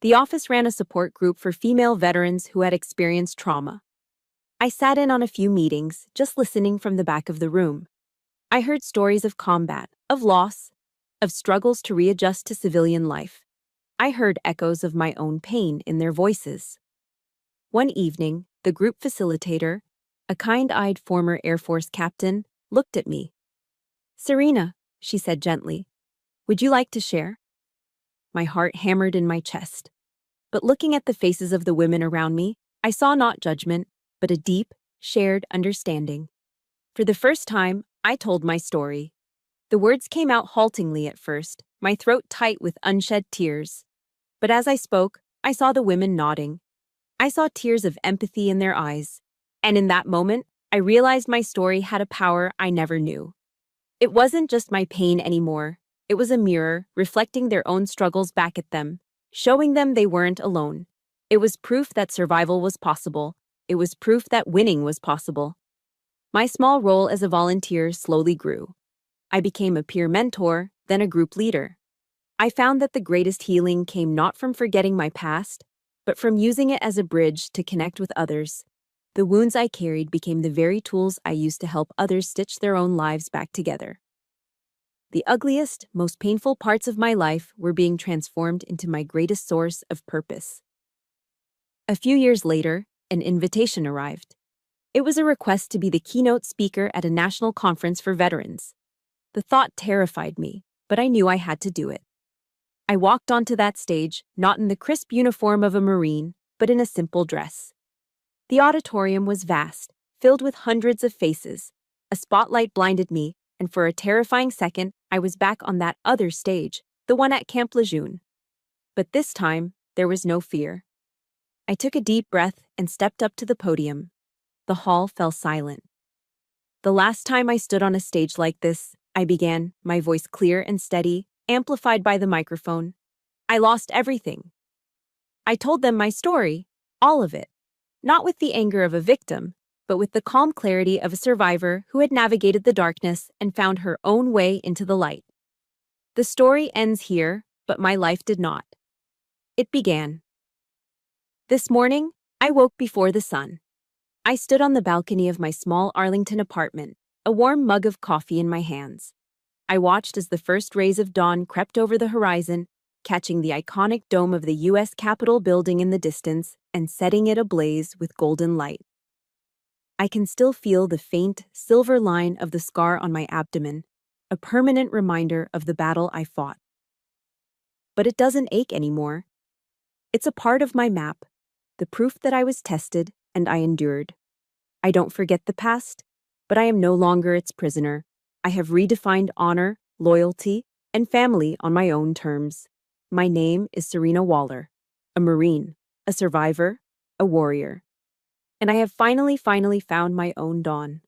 The office ran a support group for female veterans who had experienced trauma. I sat in on a few meetings, just listening from the back of the room. I heard stories of combat, of loss, of struggles to readjust to civilian life. I heard echoes of my own pain in their voices. One evening, the group facilitator, a kind-eyed former Air Force captain, looked at me. "Serena," she said gently, "would you like to share?" My heart hammered in my chest. But looking at the faces of the women around me, I saw not judgment, but a deep, shared understanding. For the first time, I told my story. The words came out haltingly at first, my throat tight with unshed tears. But as I spoke, I saw the women nodding. I saw tears of empathy in their eyes. And in that moment, I realized my story had a power I never knew. It wasn't just my pain anymore. It was a mirror, reflecting their own struggles back at them, showing them they weren't alone. It was proof that survival was possible. It was proof that winning was possible. My small role as a volunteer slowly grew. I became a peer mentor, then a group leader. I found that the greatest healing came not from forgetting my past, but from using it as a bridge to connect with others. The wounds I carried became the very tools I used to help others stitch their own lives back together. The ugliest, most painful parts of my life were being transformed into my greatest source of purpose. A few years later, an invitation arrived. It was a request to be the keynote speaker at a national conference for veterans. The thought terrified me, but I knew I had to do it. I walked onto that stage, not in the crisp uniform of a Marine, but in a simple dress. The auditorium was vast, filled with hundreds of faces. A spotlight blinded me, and for a terrifying second, I was back on that other stage, the one at Camp Lejeune. But this time, there was no fear. I took a deep breath and stepped up to the podium. The hall fell silent. The last time I stood on a stage like this, I began, my voice clear and steady, amplified by the microphone. I lost everything. I told them my story, all of it, not with the anger of a victim, but with the calm clarity of a survivor who had navigated the darkness and found her own way into the light. The story ends here, but my life did not. It began. This morning, I woke before the sun. I stood on the balcony of my small Arlington apartment, a warm mug of coffee in my hands. I watched as the first rays of dawn crept over the horizon, catching the iconic dome of the U.S. Capitol building in the distance and setting it ablaze with golden light. I can still feel the faint, silver line of the scar on my abdomen, a permanent reminder of the battle I fought. But it doesn't ache anymore. It's a part of my map, the proof that I was tested and I endured. I don't forget the past, but I am no longer its prisoner. I have redefined honor, loyalty, and family on my own terms. My name is Serena Waller, a Marine, a survivor, a warrior. And I have finally found my own dawn.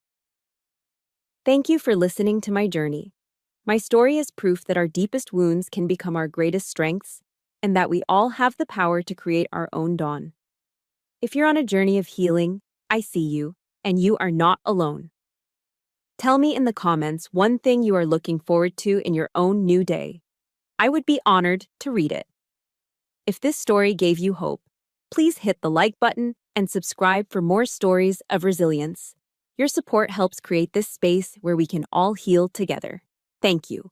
Thank you for listening to my journey. My story is proof that our deepest wounds can become our greatest strengths, and that we all have the power to create our own dawn. If you're on a journey of healing, I see you, and you are not alone. Tell me in the comments one thing you are looking forward to in your own new day. I would be honored to read it. If this story gave you hope, please hit the like button and subscribe for more stories of resilience. Your support helps create this space where we can all heal together. Thank you.